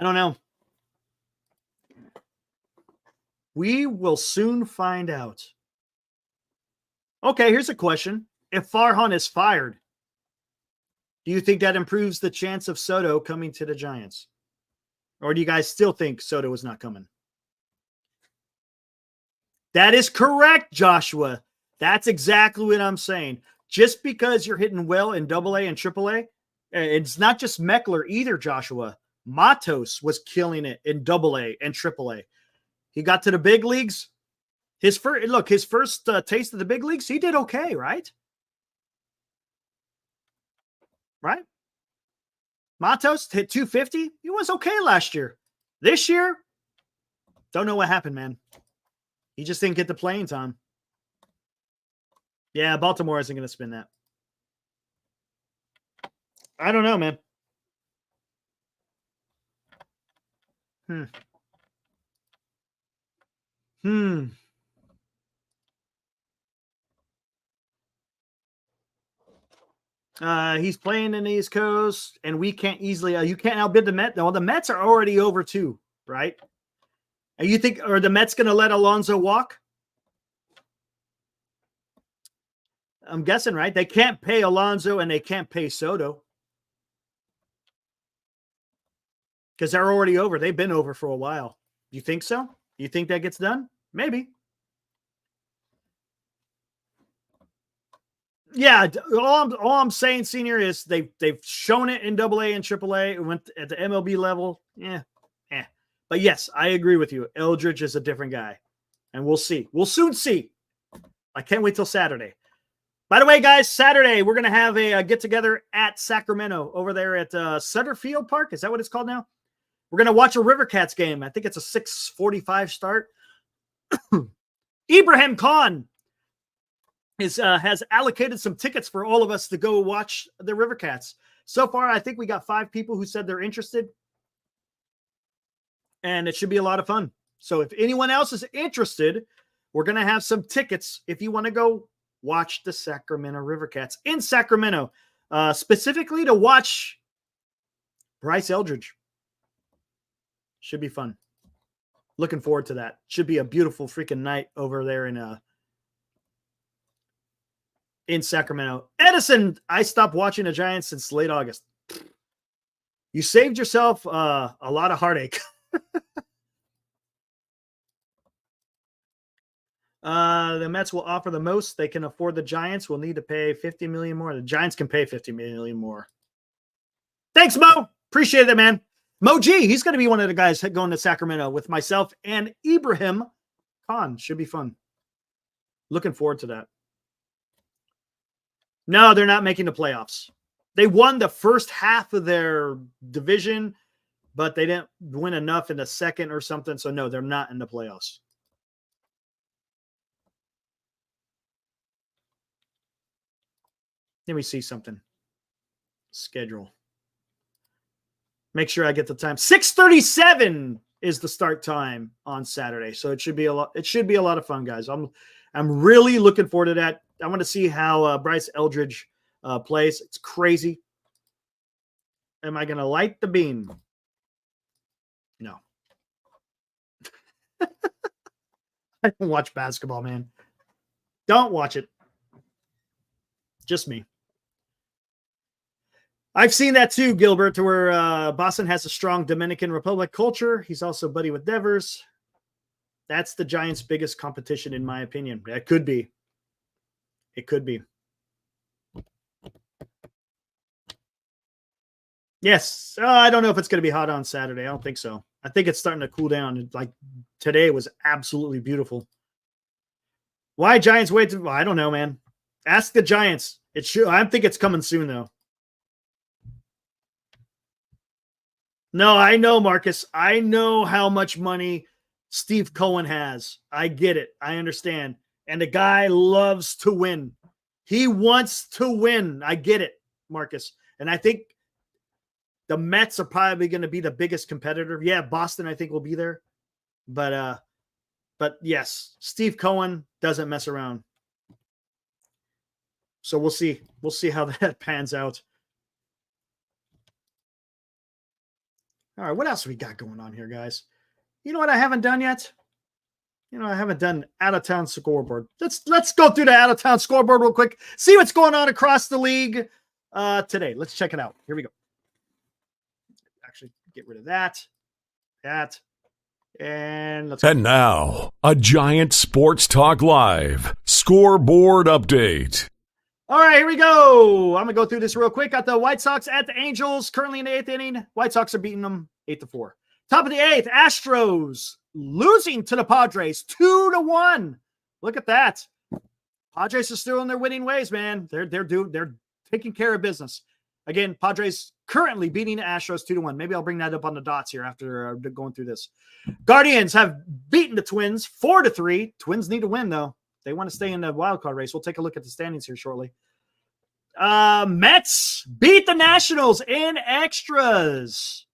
don't know. We will soon find out. Okay, here's a question. If Farhan is fired, do you think that improves the chance of Soto coming to the Giants? Or do you guys still think Soto is not coming? That is correct, Joshua. That's exactly what I'm saying. Just because you're hitting well in AA and AAA, it's not just Meckler either, Joshua. Matos was killing it in AA and AAA. He got to the big leagues. His first taste of the big leagues, he did okay, right? Right? Matos hit 250. He was okay last year. This year, don't know what happened, man. He just didn't get the playing time. Yeah, Baltimore isn't going to spin that. I don't know, man. He's playing in the East Coast, and we can't easily. You can't outbid the Mets. Well, the Mets are already over too, right? And you think, are the Mets going to let Alonso walk? I'm guessing, right? They can't pay Alonso and they can't pay Soto because they're already over. They've been over for a while. You think so? You think that gets done? Maybe. Yeah, all I'm saying, Senior, is they've shown it in AA and AAA. It went at the MLB level. Yeah. But yes, I agree with you. Eldridge is a different guy, and we'll see. We'll soon see. I can't wait till Saturday. By the way, guys, Saturday we're gonna have a get together at Sacramento over there at Sutter Field Park. Is that what it's called now? We're gonna watch a River Cats game. I think it's a 6:45 start. Ibrahim Khan has allocated some tickets for all of us to go watch the River Cats. So far, I think we got 5 people who said they're interested. And it should be a lot of fun. So if anyone else is interested, we're going to have some tickets if you want to go watch the Sacramento River Cats in Sacramento, specifically to watch Bryce Eldridge. Should be fun. Looking forward to that. Should be a beautiful freaking night over there in Sacramento. Edison, I stopped watching the Giants since late August. You saved yourself a lot of heartache. The Mets will offer the most they can afford. The Giants will need to pay $50 million more. The Giants can pay $50 million more. Thanks, Mo. Appreciate it, man. Mo G, he's going to be one of the guys going to Sacramento with myself and Ibrahim Khan. Should be fun. Looking forward to that. No, they're not making the playoffs. They won the first half of their division, but they didn't win enough in the second or something. So, no, they're not in the playoffs. Let me see something. Schedule. Make sure I get the time. 6:37 is the start time on Saturday. So it should be a lot. It should be a lot of fun, guys. I'm really looking forward to that. I want to see how Bryce Eldridge plays. It's crazy. Am I going to light the beam? No. I don't watch basketball, man. Don't watch it. Just me. I've seen that too, Gilbert, to where Boston has a strong Dominican Republic culture. He's also buddy with Devers. That's the Giants' biggest competition, in my opinion. It could be. It could be. Yes. I don't know if it's going to be hot on Saturday. I don't think so. I think it's starting to cool down. Like today was absolutely beautiful. Why Giants wait? I don't know, man. Ask the Giants. It should. I think it's coming soon, though. No, I know, Marcus. I know how much money Steve Cohen has. I get it. I understand. And the guy loves to win. He wants to win. I get it, Marcus. And I think the Mets are probably going to be the biggest competitor. Yeah, Boston, I think, will be there. But yes, Steve Cohen doesn't mess around. So we'll see. We'll see how that pans out. All right, what else we got going on here, guys? You know what I haven't done yet? I haven't done out-of-town scoreboard. Let's go through the out-of-town scoreboard real quick. See what's going on across the league today. Let's check it out. Here we go. Actually, get rid of that. And And now, a Giant Sports Talk Live scoreboard update. All right, here we go. I'm going to go through this real quick. Got the White Sox at the Angels, currently in the 8th inning. White Sox are beating them 8-4. Top of the 8th, Astros losing to the Padres 2-1. Look at that. Padres are still in their winning ways, man. They're taking care of business. Again, Padres currently beating the Astros 2-1. Maybe I'll bring that up on the dots here after going through this. Guardians have beaten the Twins 4-3. Twins need to win, though. They want to stay in the wild card race. We'll take a look at the standings here shortly. Mets beat the Nationals in extras.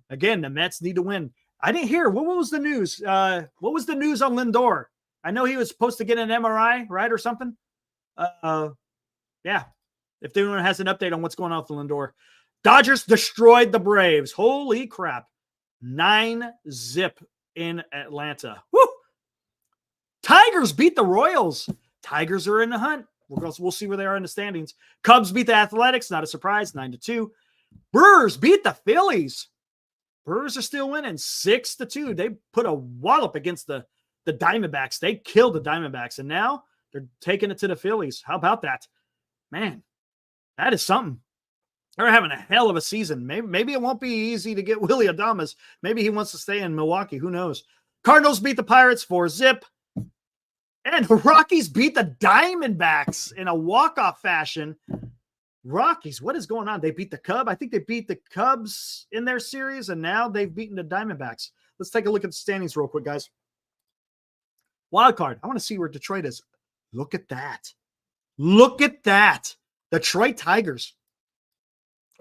Again, the Mets need to win. I didn't hear. What was the news? What was the news on Lindor? I know he was supposed to get an MRI, right, or something. Yeah. If anyone has an update on what's going on with Lindor. Dodgers destroyed the Braves. Holy crap. 9-0 in Atlanta. Woo! Tigers beat the Royals. Tigers are in the hunt. We'll see where they are in the standings. Cubs beat the Athletics. Not a surprise. 9-2. Brewers beat the Phillies. Brewers are still winning 6-2. They put a wallop against the Diamondbacks. They killed the Diamondbacks, and now they're taking it to the Phillies. How about that? Man, that is something. They're having a hell of a season. Maybe it won't be easy to get Willie Adames. Maybe he wants to stay in Milwaukee. Who knows? Cardinals beat the Pirates 4-0. And the Rockies beat the Diamondbacks in a walk-off fashion. Rockies, what is going on? They beat the Cubs. I think they beat the Cubs in their series, and now they've beaten the Diamondbacks. Let's take a look at the standings real quick, guys. Wild card. I want to see where Detroit is. Look at that. Look at that. Detroit Tigers.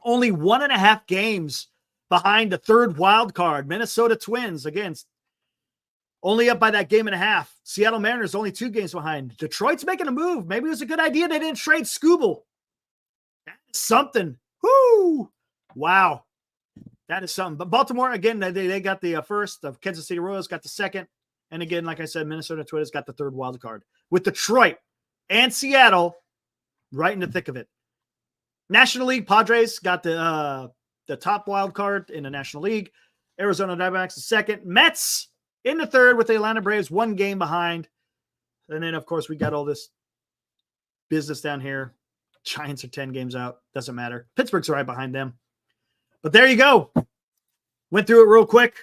Only 1.5 games behind the third wild card. Minnesota Twins, again, only up by that game and a half. Seattle Mariners only 2 games behind. Detroit's making a move. Maybe it was a good idea they didn't trade Scooble. That's something. Whoo! Wow. That is something. But Baltimore, again, they got the first. Of Kansas City Royals got the second. And again, like I said, Minnesota Twins got the third wild card. With Detroit and Seattle right in the thick of it. National League, Padres got the top wild card in the National League. Arizona Diamondbacks the second. Mets in the third with the Atlanta Braves 1 game behind. And then, of course, we got all this business down here. Giants are 10 games out. Doesn't matter. Pittsburgh's right behind them. But there you go. Went through it real quick.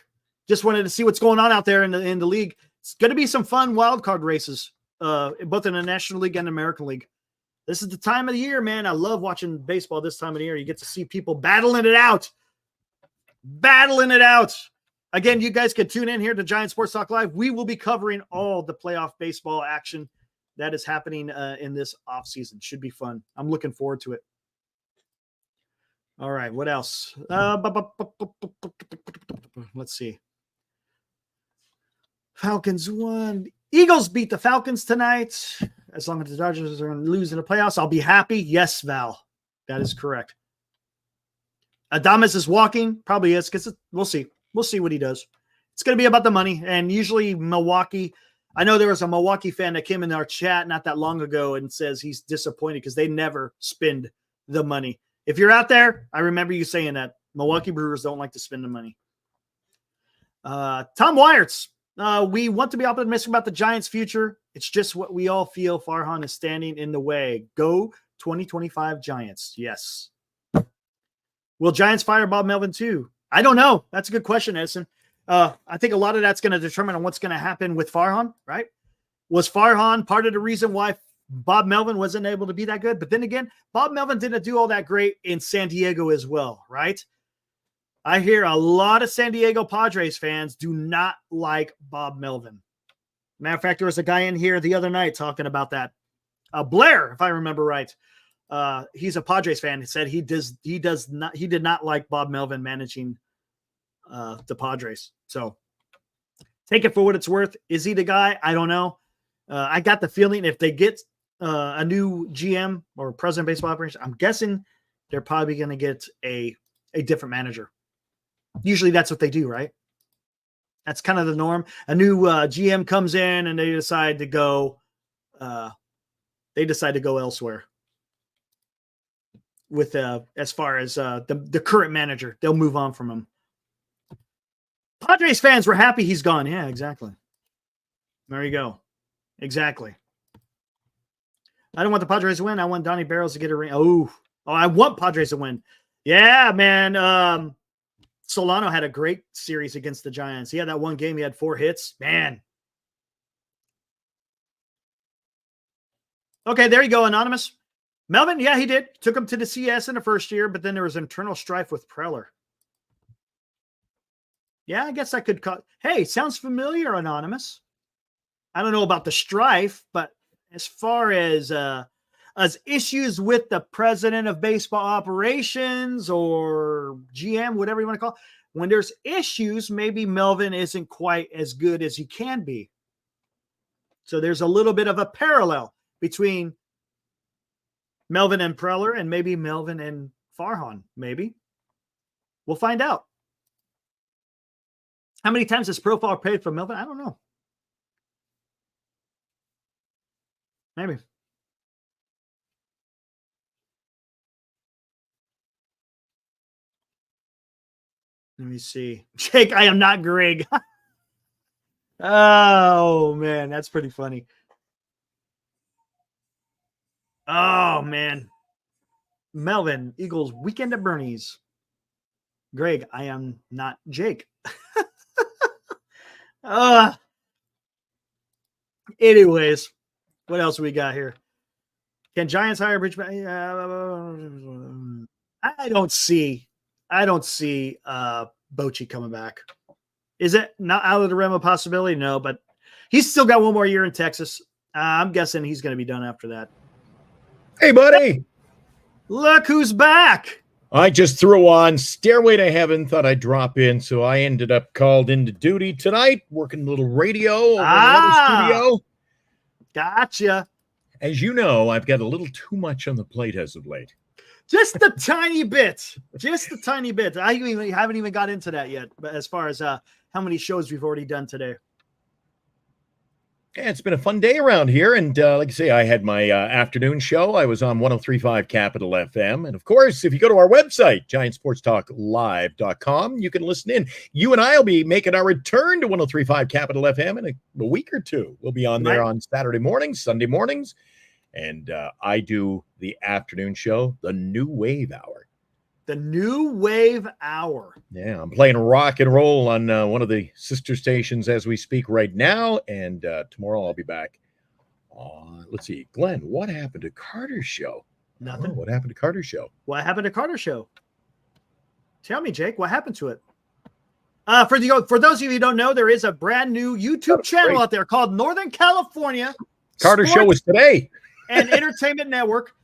Just wanted to see what's going on out there in the league. It's going to be some fun wild card races, both in the National League and American League. This is the time of the year, man. I love watching baseball this time of the year. You get to see people battling it out. Battling it out. Again, you guys can tune in here to Giant Sports Talk Live. We will be covering all the playoff baseball action that is happening in this offseason. Should be fun. I'm looking forward to it. All right, what else? Let's see. Falcons won. Eagles beat the Falcons tonight. As long as the Dodgers are going to lose in the playoffs, I'll be happy. Yes, Val. That is correct. Adames is walking. Probably is, because we'll see. We'll see what he does. It's going to be about the money. And usually Milwaukee, I know there was a Milwaukee fan that came in our chat not that long ago and says he's disappointed because they never spend the money. If you're out there, I remember you saying that. Milwaukee Brewers don't like to spend the money. Tom Wyerts. We want to be optimistic about the Giants' future. It's just what we all feel. Farhan is standing in the way. Go 2025 Giants. Yes. Will Giants fire Bob Melvin too? I don't know. That's a good question, Edison. I think a lot of that's going to determine on what's going to happen with Farhan, right? Was Farhan part of the reason why Bob Melvin wasn't able to be that good? But then again, Bob Melvin didn't do all that great in San Diego as well, right? I hear a lot of San Diego Padres fans do not like Bob Melvin. Matter of fact, there was a guy in here the other night talking about that. Blair, if I remember right. He's a Padres fan. He said he did not like Bob Melvin managing the Padres. So take it for what it's worth. Is he the guy? I don't know. I got the feeling if they get a new GM or president of baseball operations, I'm guessing they're probably going to get a different manager. Usually that's what they do, right? That's kind of the norm. A new GM comes in and they decide to go elsewhere. With as far as the current manager, they'll move on from him. Padres fans were happy he's gone. Yeah, exactly. There you go. Exactly. I don't want the Padres to win. I want Donnie Barrels to get a ring. Oh, I want Padres to win. Yeah, man. Solano had a great series against the Giants. He had that one game. He had 4 hits. Man. Okay, there you go, Anonymous. Melvin, yeah, he did. Took him to the CS in the first year, but then there was internal strife with Preller. Yeah, I guess I could call. Hey, sounds familiar, Anonymous. I don't know about the strife, but as far as issues with the president of baseball operations or GM, whatever you want to call it, when there's issues, maybe Melvin isn't quite as good as he can be. So there's a little bit of a parallel between Melvin and Preller and maybe Melvin and Farhan, maybe. We'll find out. How many times has Profile paid for Melvin? I don't know. Maybe. Let me see. Jake, I am not Greg. Oh, man. That's pretty funny. Oh, man. Melvin, Eagles, weekend at Bernie's. Greg, I am not Jake. Anyways, what else we got here? Can Giants hire Bridgeman? I don't see Bochy coming back. Is it not out of the realm of possibility? No, but he's still got one more year in Texas. I'm guessing he's going to be done after that. Hey, buddy. Look who's back. I just threw on Stairway to Heaven, thought I'd drop in, so I ended up called into duty tonight, working a little radio over in the studio. Gotcha. As you know, I've got a little too much on the plate as of late. Just a tiny bit. Just a tiny bit. I haven't even got into that yet, but as far as how many shows we've already done today. Yeah, it's been a fun day around here, and like I say, I had my afternoon show. I was on 103.5 Capital FM, and of course, if you go to our website, GiantSportsTalkLive.com, you can listen in. You and I will be making our return to 103.5 Capital FM in a week or two. We'll be on there on Saturday mornings, Sunday mornings, and I do the afternoon show, the New Wave Hour. The New Wave Hour. Yeah, I'm playing rock and roll on one of the sister stations as we speak right now, and tomorrow I'll be back. Let's see, Glenn, what happened to Carter's show? Nothing. What happened to Carter's show? What happened to Carter's show? Tell me, Jake, what happened to it? For those of you who don't know, there is a brand new YouTube channel out there called Northern California Carter's show was today. And Entertainment Network.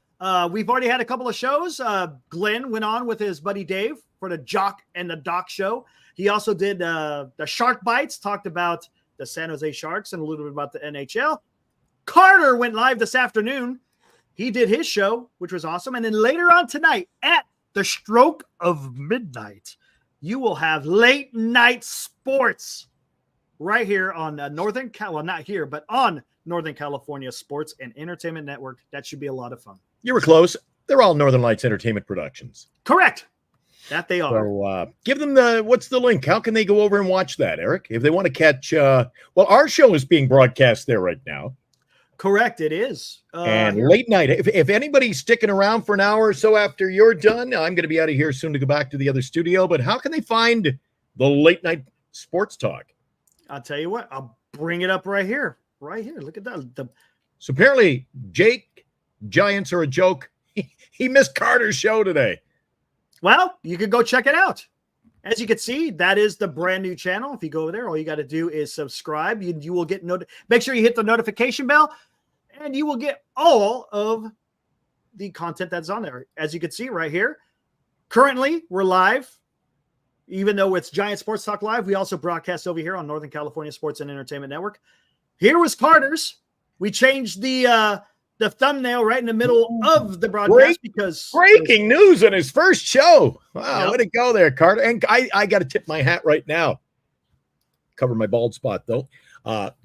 We've already had a couple of shows. Glenn went on with his buddy Dave for the Jock and the Doc show. He also did the Shark Bites, talked about the San Jose Sharks and a little bit about the NHL. Carter went live this afternoon. He did his show, which was awesome. And then later on tonight at the stroke of midnight, you will have late night sports right here on not here, but on Northern California Sports and Entertainment Network. That should be a lot of fun. You were close. They're all Northern Lights Entertainment Productions. Correct. That they are. So give them what's the link? How can they go over and watch that, Eric? If they want to catch, our show is being broadcast there right now. Correct, it is. And late night, if anybody's sticking around for an hour or so after you're done, I'm going to be out of here soon to go back to the other studio. But how can they find the late night sports talk? I'll tell you what, I'll bring it up right here. Right here. Look at that. So apparently, Jake, Giants are a joke. He missed Carter's show today. Well, you could go check it out. As you can see, that is the brand new channel. If you go over there, all you got to do is subscribe. You will get make sure you hit the notification bell, and you will get all of the content that's on there. As you can see right here, currently we're live. Even though it's Giant Sports Talk Live, we also broadcast over here on Northern California Sports and Entertainment Network. Here was Carter's. We changed the thumbnail right in the middle of the broadcast because breaking news on his first show. Wow, way to go there, Carter. And I got to tip my hat right now. Cover my bald spot though.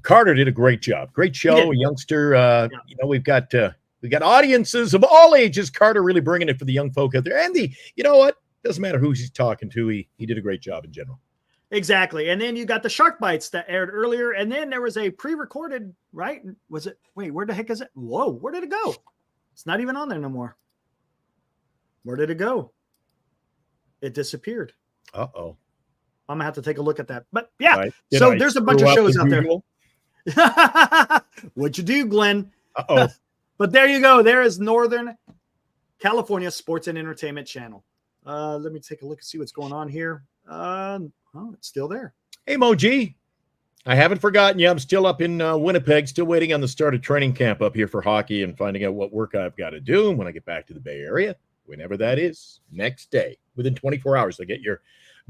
Carter did a great job. Great show, a youngster. We've got audiences of all ages. Carter really bringing it for the young folk out there. And you know what? Doesn't matter who he's talking to. He did a great job in general. Exactly. And then you got the Shark Bites that aired earlier. And then there was a pre-recorded, right? Was it? Wait, where the heck is it? Whoa, where did it go? It's not even on there no more. Where did it go? It disappeared. Uh-oh. I'm going to have to take a look at that. But yeah, so there's a bunch of shows out there. What'd you do, Glenn? Uh-oh. But there you go. There is Northern California Sports and Entertainment Channel. Let me take a look and see what's going on here. Oh, it's still there. Hey, Moji. I haven't forgotten you. I'm still up in Winnipeg, still waiting on the start of training camp up here for hockey and finding out what work I've got to do. And when I get back to the Bay Area, whenever that is, next day, within 24 hours, they'll get your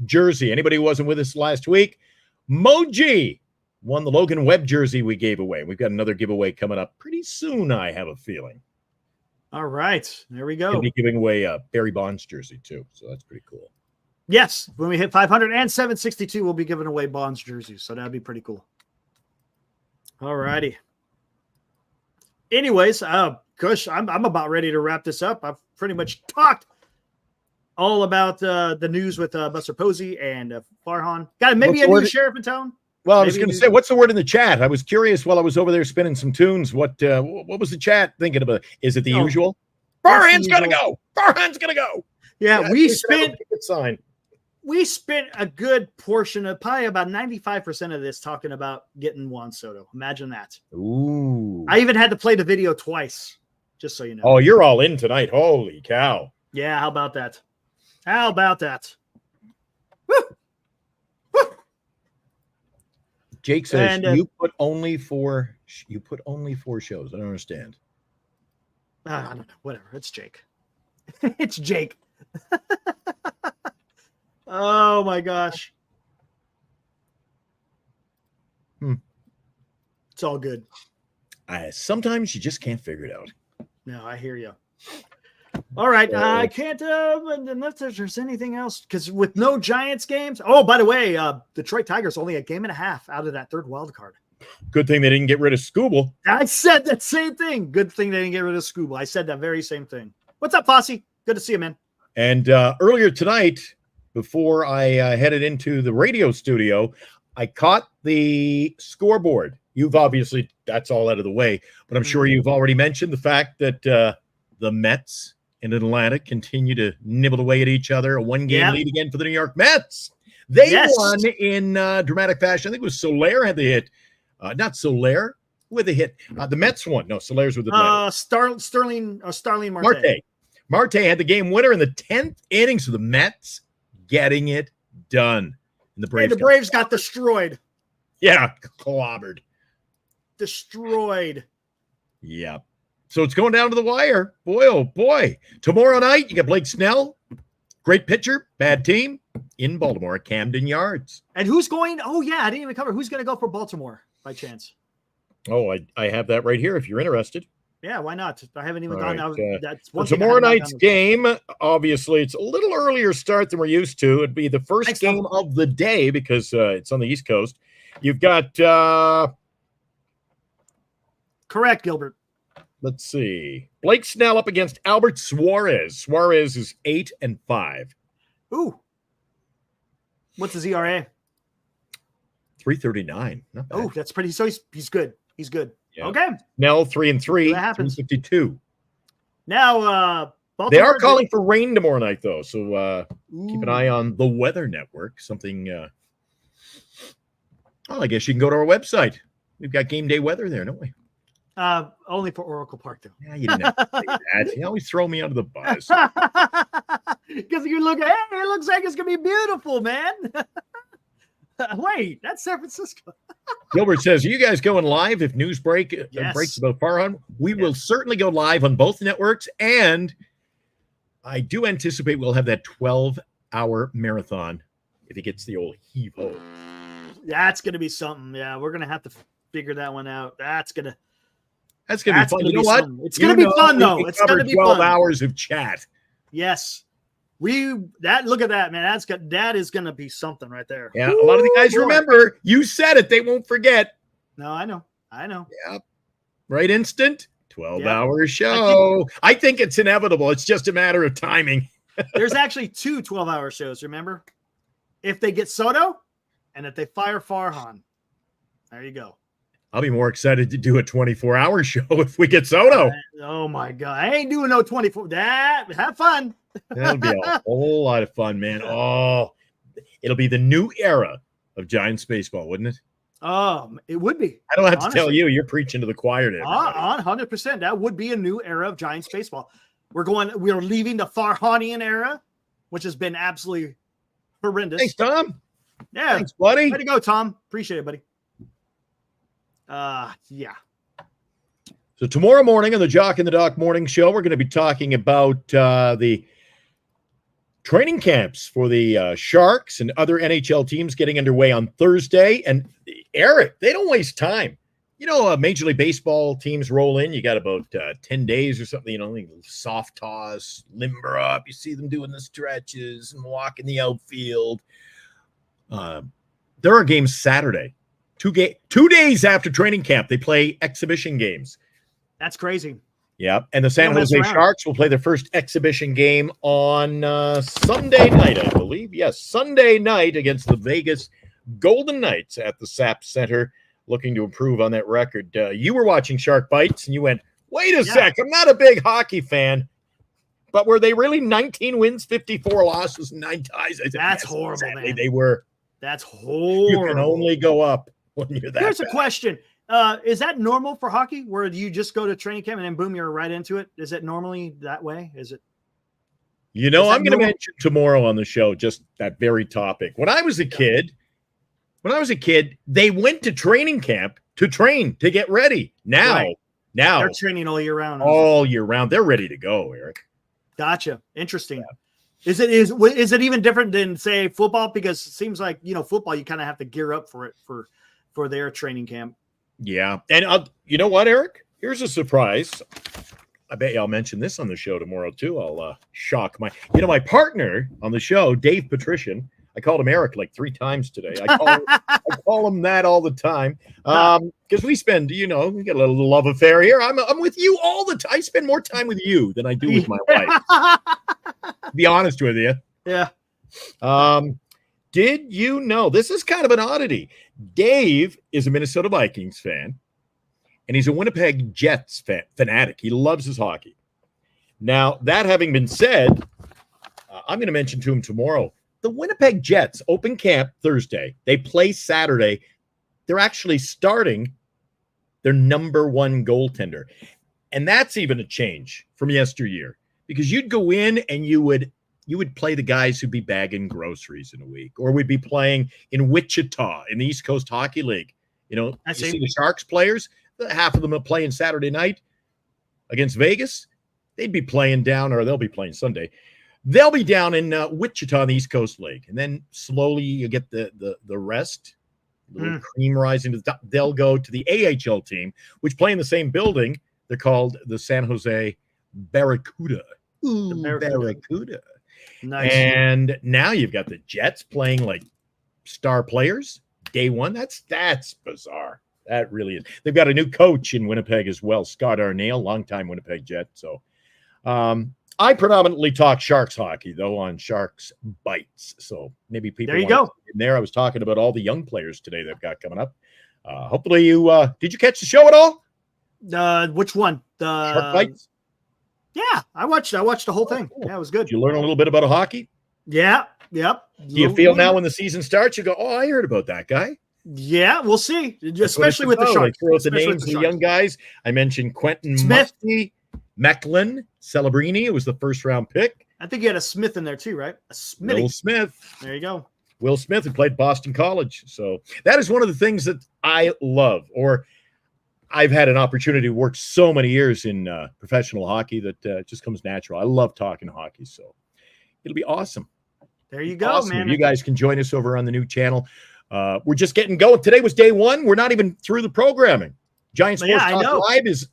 jersey. Anybody who wasn't with us last week, Moji won the Logan Webb jersey we gave away. We've got another giveaway coming up pretty soon, I have a feeling. All right. There we go. We'll be giving away a Barry Bonds jersey, too. So that's pretty cool. Yes, when we hit 500 and 762, we'll be giving away Bonds jerseys. So that'd be pretty cool. All righty. Anyways, Kush, I'm about ready to wrap this up. I've pretty much talked all about the news with Buster Posey and Farhan. Got maybe a new sheriff in town. Well, I was going to say, what's the word in the chat? I was curious while I was over there spinning some tunes. What was the chat thinking about? Is it the usual? Farhan's going to go. Farhan's going to go. Yeah, we spent a good portion of probably about 95% of this talking about getting Juan Soto. Imagine that. Ooh. I even had to play the video twice, just so you know. Oh, you're all in tonight. Holy cow. Yeah, how about that? How about that? Woo! Jake says you put only four shows. I don't understand. I don't know. Whatever. It's Jake. It's Jake. Oh my gosh. It's all good. Sometimes you just can't figure it out. No, I hear you. All right. I can't, unless there's anything else, because with no Giants games. Oh, by the way, Detroit Tigers only a game and a half out of that third wild card. Good thing they didn't get rid of Scooble. I said that same thing. Good thing they didn't get rid of Scooble. I said that very same thing. What's up, Fosse? Good to see you, man. And earlier tonight, before I headed into the radio studio, I caught the scoreboard. You've obviously, that's all out of the way, but I'm sure you've already mentioned the fact that the Mets in Atlanta continue to nibble away at each other. A one-game lead again for the New York Mets. They won in dramatic fashion. I think it was Soler had the hit. Not Soler with a hit. The Mets won. No, Soler's with the Starling Marte. Marte had the game winner in the 10th inning, so the Mets getting it done. And the Braves got destroyed. Yeah, clobbered. Destroyed. Yeah. So it's going down to the wire. Boy, oh boy. Tomorrow night, you got Blake Snell. Great pitcher, bad team in Baltimore at Camden Yards. And who's going? Oh, yeah, I didn't even cover. Who's going to go for Baltimore by chance? Oh, I have that right here if you're interested. Yeah, why not? I haven't even gone. That's one tomorrow night's game. Obviously, it's a little earlier start than we're used to. It'd be the first game of the day because it's on the East Coast. You've got correct, Gilbert. Let's see. Blake Snell up against Albert Suarez. Suarez is 8-5. Ooh. What's his ERA? 3.39. Not bad. Oh, that's pretty. So he's good. He's good. Yeah. Okay. Snell 3-3. That happens. 3.52. Now, Baltimore, they are calling for rain tomorrow night, though. So keep an eye on the Weather Network. Something. Well, I guess you can go to our website. We've got game day weather there, don't we? Only for Oracle Park, though. Yeah, you didn't have to say that. You always throw me under the bus. Because you look, hey, it looks like it's going to be beautiful, man. Wait, that's San Francisco. Gilbert says, are you guys going live if news breaks about Farhan? We will certainly go live on both networks, and I do anticipate we'll have that 12-hour marathon if he gets the old heave-ho. That's going to be something. Yeah, we're going to have to figure that one out. That's going to be fun. You know what? It's going to be fun, though. It's going to be 12 hours of chat. Yes. Look at that, man. That is going to be something right there. Yeah, a lot of the guys remember. You said it. They won't forget. No, I know. Yeah. Right instant. 12-hour show. I think it's inevitable. It's just a matter of timing. There's actually 2 12-hour shows, remember? If they get Soto And if they fire Farhan, there you go. I'll be more excited to do a 24-hour show if we get Soto. Oh my God. I ain't doing no 24. Have fun. That'll be a whole lot of fun, man. Oh, it'll be the new era of Giants baseball, wouldn't it? It would be. I don't have to tell you. You're preaching to the choir to everybody. 100%. That would be a new era of Giants baseball. We're leaving the Farhanian era, which has been absolutely horrendous. Thanks, Tom. Yeah. Thanks, buddy. Way to go, Tom. Appreciate it, buddy. Yeah. So tomorrow morning on the Jock and the Doc Morning Show, we're going to be talking about the training camps for the Sharks and other NHL teams getting underway on Thursday. And Eric, they don't waste time. You know, Major League Baseball teams roll in. You got about 10 days or something, you know, soft toss, limber up. You see them doing the stretches and walking the outfield. There are games Saturday. 2 days after training camp, they play exhibition games. That's crazy. Yeah, and the San Jose Sharks will play their first exhibition game on Sunday night, I believe. Yes, Sunday night against the Vegas Golden Knights at the SAP Center, looking to improve on that record. You were watching Shark Bites, and you went, wait a sec, I'm not a big hockey fan. But were they really 19 wins, 54 losses, 9 ties? That's horrible, man. They were. That's horrible. You can only go up when you're that Here's bad. a question. Is that normal for hockey where you just go to training camp and then boom, you're right into it? Is it normally that way? Is it? You know, I'm going to mention tomorrow on the show just that very topic. When I was a kid, they went to training camp to train, to get ready. Now they're training all year round. All year round. They're ready to go, Eric. Gotcha. Interesting. Yeah. Is it even different than, say, football? Because it seems like, you know, football, you kind of have to gear up for it for their training camp. Yeah. And you know what, Eric? Here's a surprise. I bet you I'll mention this on the show tomorrow, too. I'll shock my partner on the show, Dave Patrician. I called him Eric like 3 times today. I call him that all the time. Because we spend, we get a little love affair here. I'm with you all the time. I spend more time with you than I do with my wife. To be honest with you. Yeah. Did you know, this is kind of an oddity. Dave is a Minnesota Vikings fan, and he's a Winnipeg Jets fanatic. He loves his hockey. Now, that having been said, I'm going to mention to him tomorrow, the Winnipeg Jets open camp Thursday. They play Saturday. They're actually starting their number 1 goaltender. And that's even a change from yesteryear, because you'd go in and you would play the guys who'd be bagging groceries in a week, or we'd be playing in Wichita in the East Coast Hockey League. You see the Sharks players, half of them are playing Saturday night against Vegas. They'd be playing down, or they'll be playing Sunday. They'll be down in Wichita in the East Coast League. And then slowly you get the rest, the little cream rising to the top. They'll go to the AHL team, which play in the same building. They're called the San Jose Barracuda. Ooh, Barracuda. Nice. And now you've got the Jets playing like star players day one. That's bizarre. That really is. They've got a new coach in Winnipeg as well, Scott Arnale, longtime Winnipeg Jet. So I predominantly talk Sharks hockey, though, on Sharks Bites. So maybe people there you go. In there. I was talking about all the young players today they've got coming up. Hopefully you did you catch the show at all? Which one? The Shark Bites? Yeah, I watched the whole thing. Cool. Yeah, it was good. Did you learn a little bit about hockey? Yeah, yep. Do you feel now when the season starts, you go, oh, I heard about that guy? Yeah, we'll see. Especially with the Sharks. Throw out the names of the young guys. I mentioned Quentin Smith, Mecklin, Celebrini. It was the first round pick. I think you had a Smith in there too, right? A Smitty. Will Smith. There you go. Will Smith, who played Boston College. So that is one of the things that I love, or I've had an opportunity to work so many years in professional hockey that it just comes natural. I love talking hockey, so it'll be awesome. There you go, awesome. man. You guys can join us over on the new channel. We're just getting going. Today was day 1. We're not even through the programming. Giant Sports Talk Live is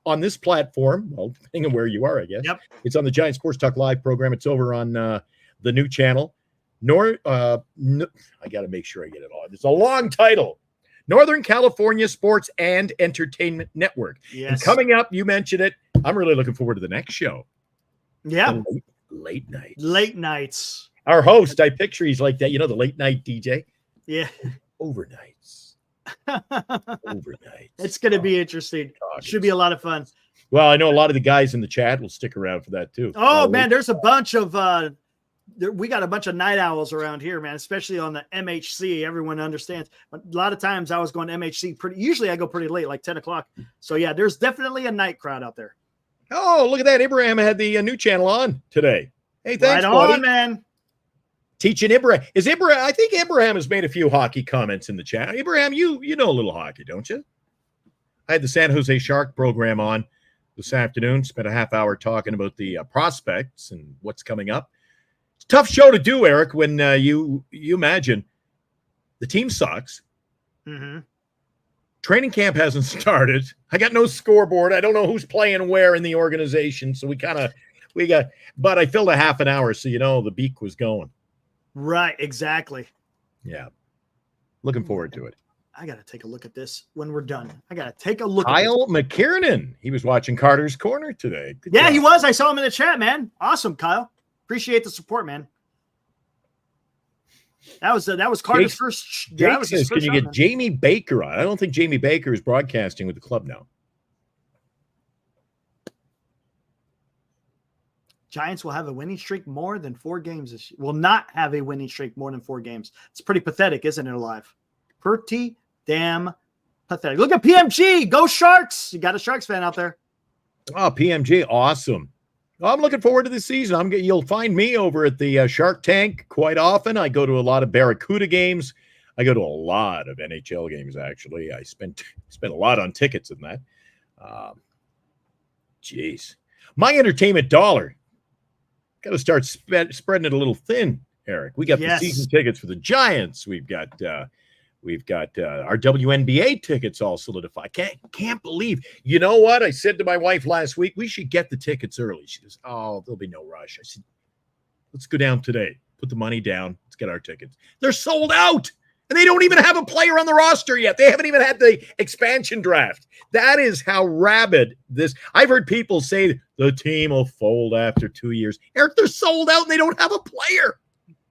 on this platform. Well, depending on where you are, I guess. Yep. It's on the Giant Sports Talk Live program. It's over on the new channel. I got to make sure I get it all. It's a long title. Northern California Sports and Entertainment Network. Yes. And coming up, you mentioned it. I'm really looking forward to the next show. Yeah. Late nights. Late nights. Our host, I picture he's like that, the late night DJ. Yeah. Overnights. Overnights. It's going to be interesting. Should be a lot of fun. Well, I know a lot of the guys in the chat will stick around for that too. Oh, man, there's a bunch of we got a bunch of night owls around here, man, especially on the MHC. Everyone understands. But a lot of times I was going to MHC usually I go pretty late, like 10 o'clock. So, yeah, there's definitely a night crowd out there. Oh, look at that. Abraham had the new channel on today. Hey, thanks, right buddy. on, man. Teaching Abraham. I think Abraham has made a few hockey comments in the chat. Abraham, you know a little hockey, don't you? I had the San Jose Shark program on this afternoon. Spent a half hour talking about the prospects and what's coming up. It's a tough show to do, Eric, when you imagine the team sucks. Mm-hmm. Training camp hasn't started. I got no scoreboard. I don't know who's playing where in the organization. So but I filled a half an hour, so the beak was going. Right, exactly. Yeah. Looking forward to it. I got to take a look at this when we're done. I got to take a look Kyle at this. McKiernan. He was watching Carter's Corner today. Good Yeah, job. he was. I saw him in the chat, man. Awesome, Kyle. Appreciate the support, man. That was Carter's first. Jake says, can you get Jamie Baker on? I don't think Jamie Baker is broadcasting with the club now. Giants will have a winning streak more than 4 games this year. Will not have a winning streak more than 4 games. It's pretty pathetic, isn't it, Alive? Pretty damn pathetic. Look at PMG. Go Sharks. You got a Sharks fan out there. Oh, PMG. Awesome. Well, I'm looking forward to this season. You'll find me over at the Shark Tank quite often. I go to a lot of Barracuda games. I go to a lot of NHL games, actually. I spent a lot on tickets in that. Jeez. My entertainment dollar. Got to start spreading it a little thin, Eric. We got the season tickets for the Giants. We've got our WNBA tickets all solidified. Can't believe. You know what? I said to my wife last week, we should get the tickets early. She goes, oh, there'll be no rush. I said, let's go down today. Put the money down. Let's get our tickets. They're sold out. And they don't even have a player on the roster yet. They haven't even had the expansion draft. That is how rabid this. I've heard people say the team will fold after 2 years. Eric, they're sold out and they don't have a player.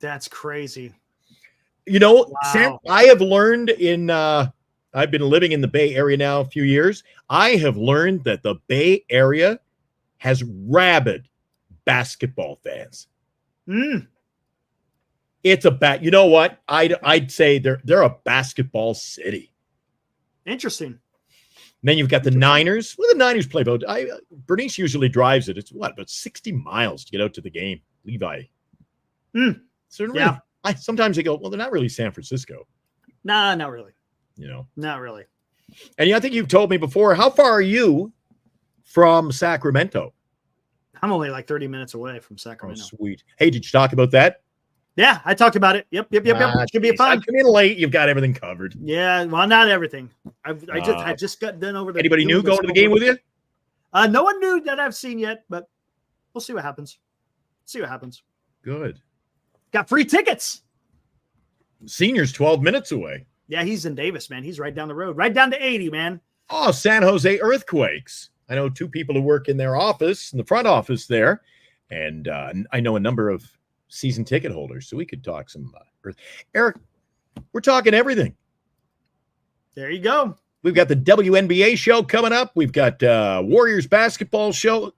That's crazy. Wow. Sam, I have learned I've been living in the Bay Area now a few years. I have learned that the Bay Area has rabid basketball fans. It's you know what? I'd say they're a basketball city. Interesting. And then you've got the Niners. Well, the Niners play about. Bernice usually drives it. It's about 60 miles to get out to the game. Levi. Certainly. Yeah. Sometimes they go, well, they're not really San Francisco. Nah, not really. Not really. And I think you've told me before, how far are you from Sacramento? I'm only like 30 minutes away from Sacramento. Oh, sweet. Hey, did you talk about that? Yeah, I talked about it. Yep. Should be fun. I come in late. You've got everything covered. Yeah, well, not everything. I just got done over there. Anybody new going to the game with you? No one new that I've seen yet, but we'll see what happens. Good. Got free tickets. Senior's 12 minutes away. Yeah, he's in Davis, man. He's right down the road, right down to 80, man. Oh, San Jose Earthquakes. I know 2 people who work in their office, in the front office there, and I know a number of season ticket holders, so we could talk some Eric, we're talking everything. There you go. We've got the WNBA show coming up. We've got Warriors basketball show.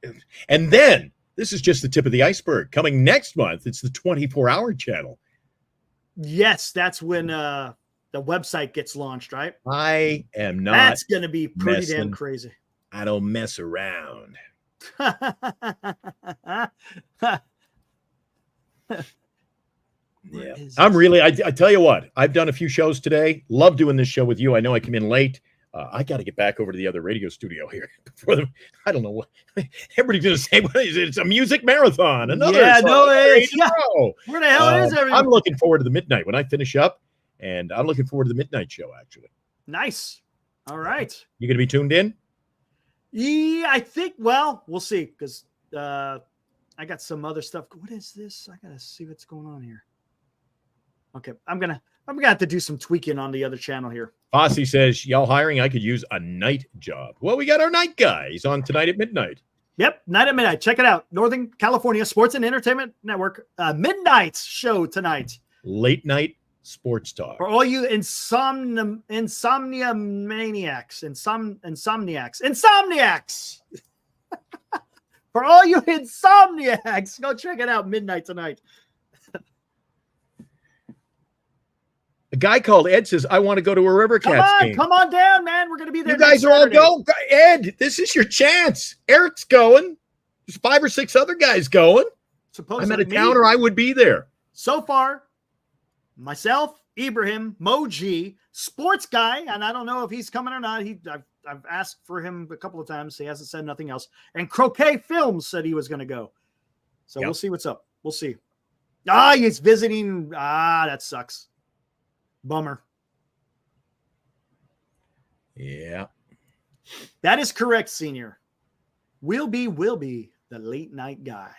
And then this is just the tip of the iceberg. Coming next month, it's the 24-hour channel. Yes, that's when the website gets launched, right? I am not. That's going to be pretty damn crazy. I don't mess around. Yeah, I'm really, I tell you what, I've done a few shows today. Love doing this show with you. I know I come in late. I got to get back over to the other radio studio here before them. I don't know what everybody's going to say. What is it? It's a music marathon. Another Where the hell is everything? I'm looking forward to the midnight when I finish up, and I'm looking forward to the midnight show, actually. Nice. All right. You going to be tuned in? Yeah, I think, well, we'll see, because I got some other stuff. What is this? I got to see what's going on here. Okay, I'm gonna have to do some tweaking on the other channel here. Posey says, y'all hiring? I could use a night job. Well, we got our night guy. He's on tonight at midnight. Yep, night at midnight. Check it out. Northern California Sports and Entertainment Network. Midnight show tonight. Late night Sports Talk. For all you insomniacs. For all you insomniacs, go check it out midnight tonight. A guy called Ed says, I want to go to a River Cats game. Come on down, man. We're going to be there. You guys are all go. Ed, this is your chance. Eric's going. There's 5 or 6 other guys going. Supposedly I'm at a counter. I would be there. So far, myself, Ibrahim, Moji, sports guy, and I don't know if he's coming or not. I've asked for him a couple of times. He hasn't said nothing else. And Croquet Films said he was going to go. So We'll see what's up. We'll see. He's visiting. That sucks. Bummer. Yeah. That is correct, Senior. Will be the late night guy.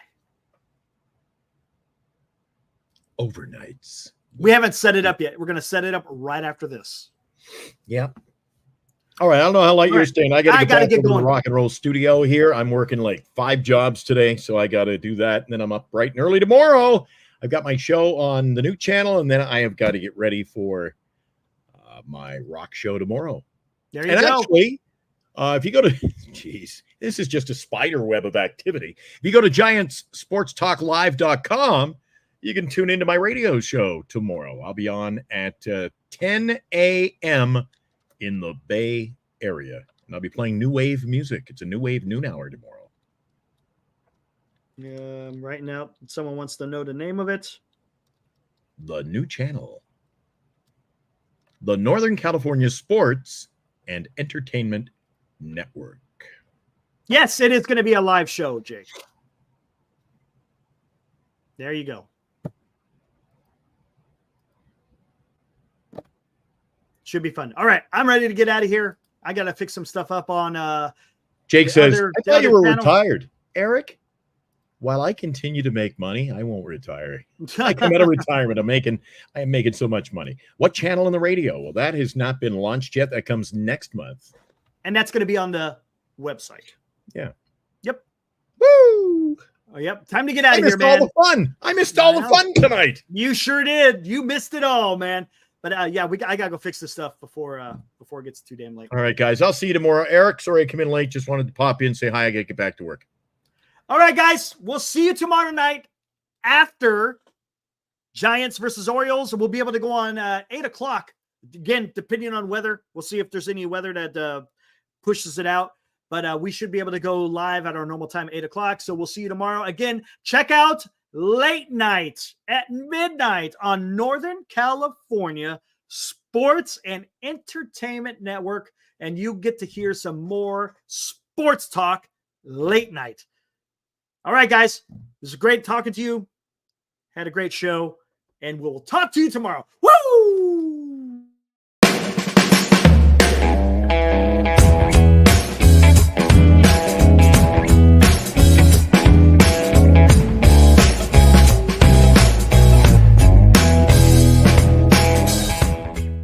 Overnights. We haven't set it up yet. We're going to set it up right after this. Yeah. All right. I don't know how late you're staying. I got to get going to the rock and roll studio here. I'm working like 5 jobs today, so I got to do that. And then I'm up bright and early tomorrow. I've got my show on the new channel, and then I have got to get ready for my rock show tomorrow. There you go. Actually, if you go to, this is just a spider web of activity. If you go to GiantsSportsTalkLive.com, you can tune into my radio show tomorrow. I'll be on at 10 a.m. in the Bay Area, and I'll be playing new wave music. It's a new wave noon hour tomorrow. Right now, someone wants to know the name of it. The new channel. The Northern California Sports and Entertainment Network. Yes, it is going to be a live show, Jake. There you go. Should be fun. All right, I'm ready to get out of here. I got to fix some stuff up on Jake says, I thought you were retired. Eric, while I continue to make money, I won't retire. I come out of retirement. I am making so much money. What channel on the radio? Well, that has not been launched yet. That comes next month. And that's going to be on the website. Yeah. Yep. Woo! Oh, yep. Time to get out of here, man. I missed all the fun. I missed all the fun tonight. You sure did. You missed it all, man. But I got to go fix this stuff before it gets too damn late. All right, guys. I'll see you tomorrow. Eric, sorry I came in late. Just wanted to pop in, say hi. I got to get back to work. All right, guys. We'll see you tomorrow night after Giants versus Orioles. We'll be able to go on 8 o'clock. Again, depending on weather. We'll see if there's any weather that pushes it out. But we should be able to go live at our normal time, 8 o'clock. So we'll see you tomorrow. Again, check out Late Night at midnight on Northern California Sports and Entertainment Network. And you get to hear some more sports talk late night. All right, guys. This is great talking to you. Had a great show. And we'll talk to you tomorrow. Woo!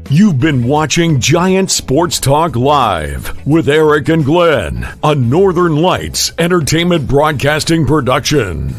You've been watching Giant Sports Talk Live with Eric and Glenn, a Northern Lights Entertainment Broadcasting production.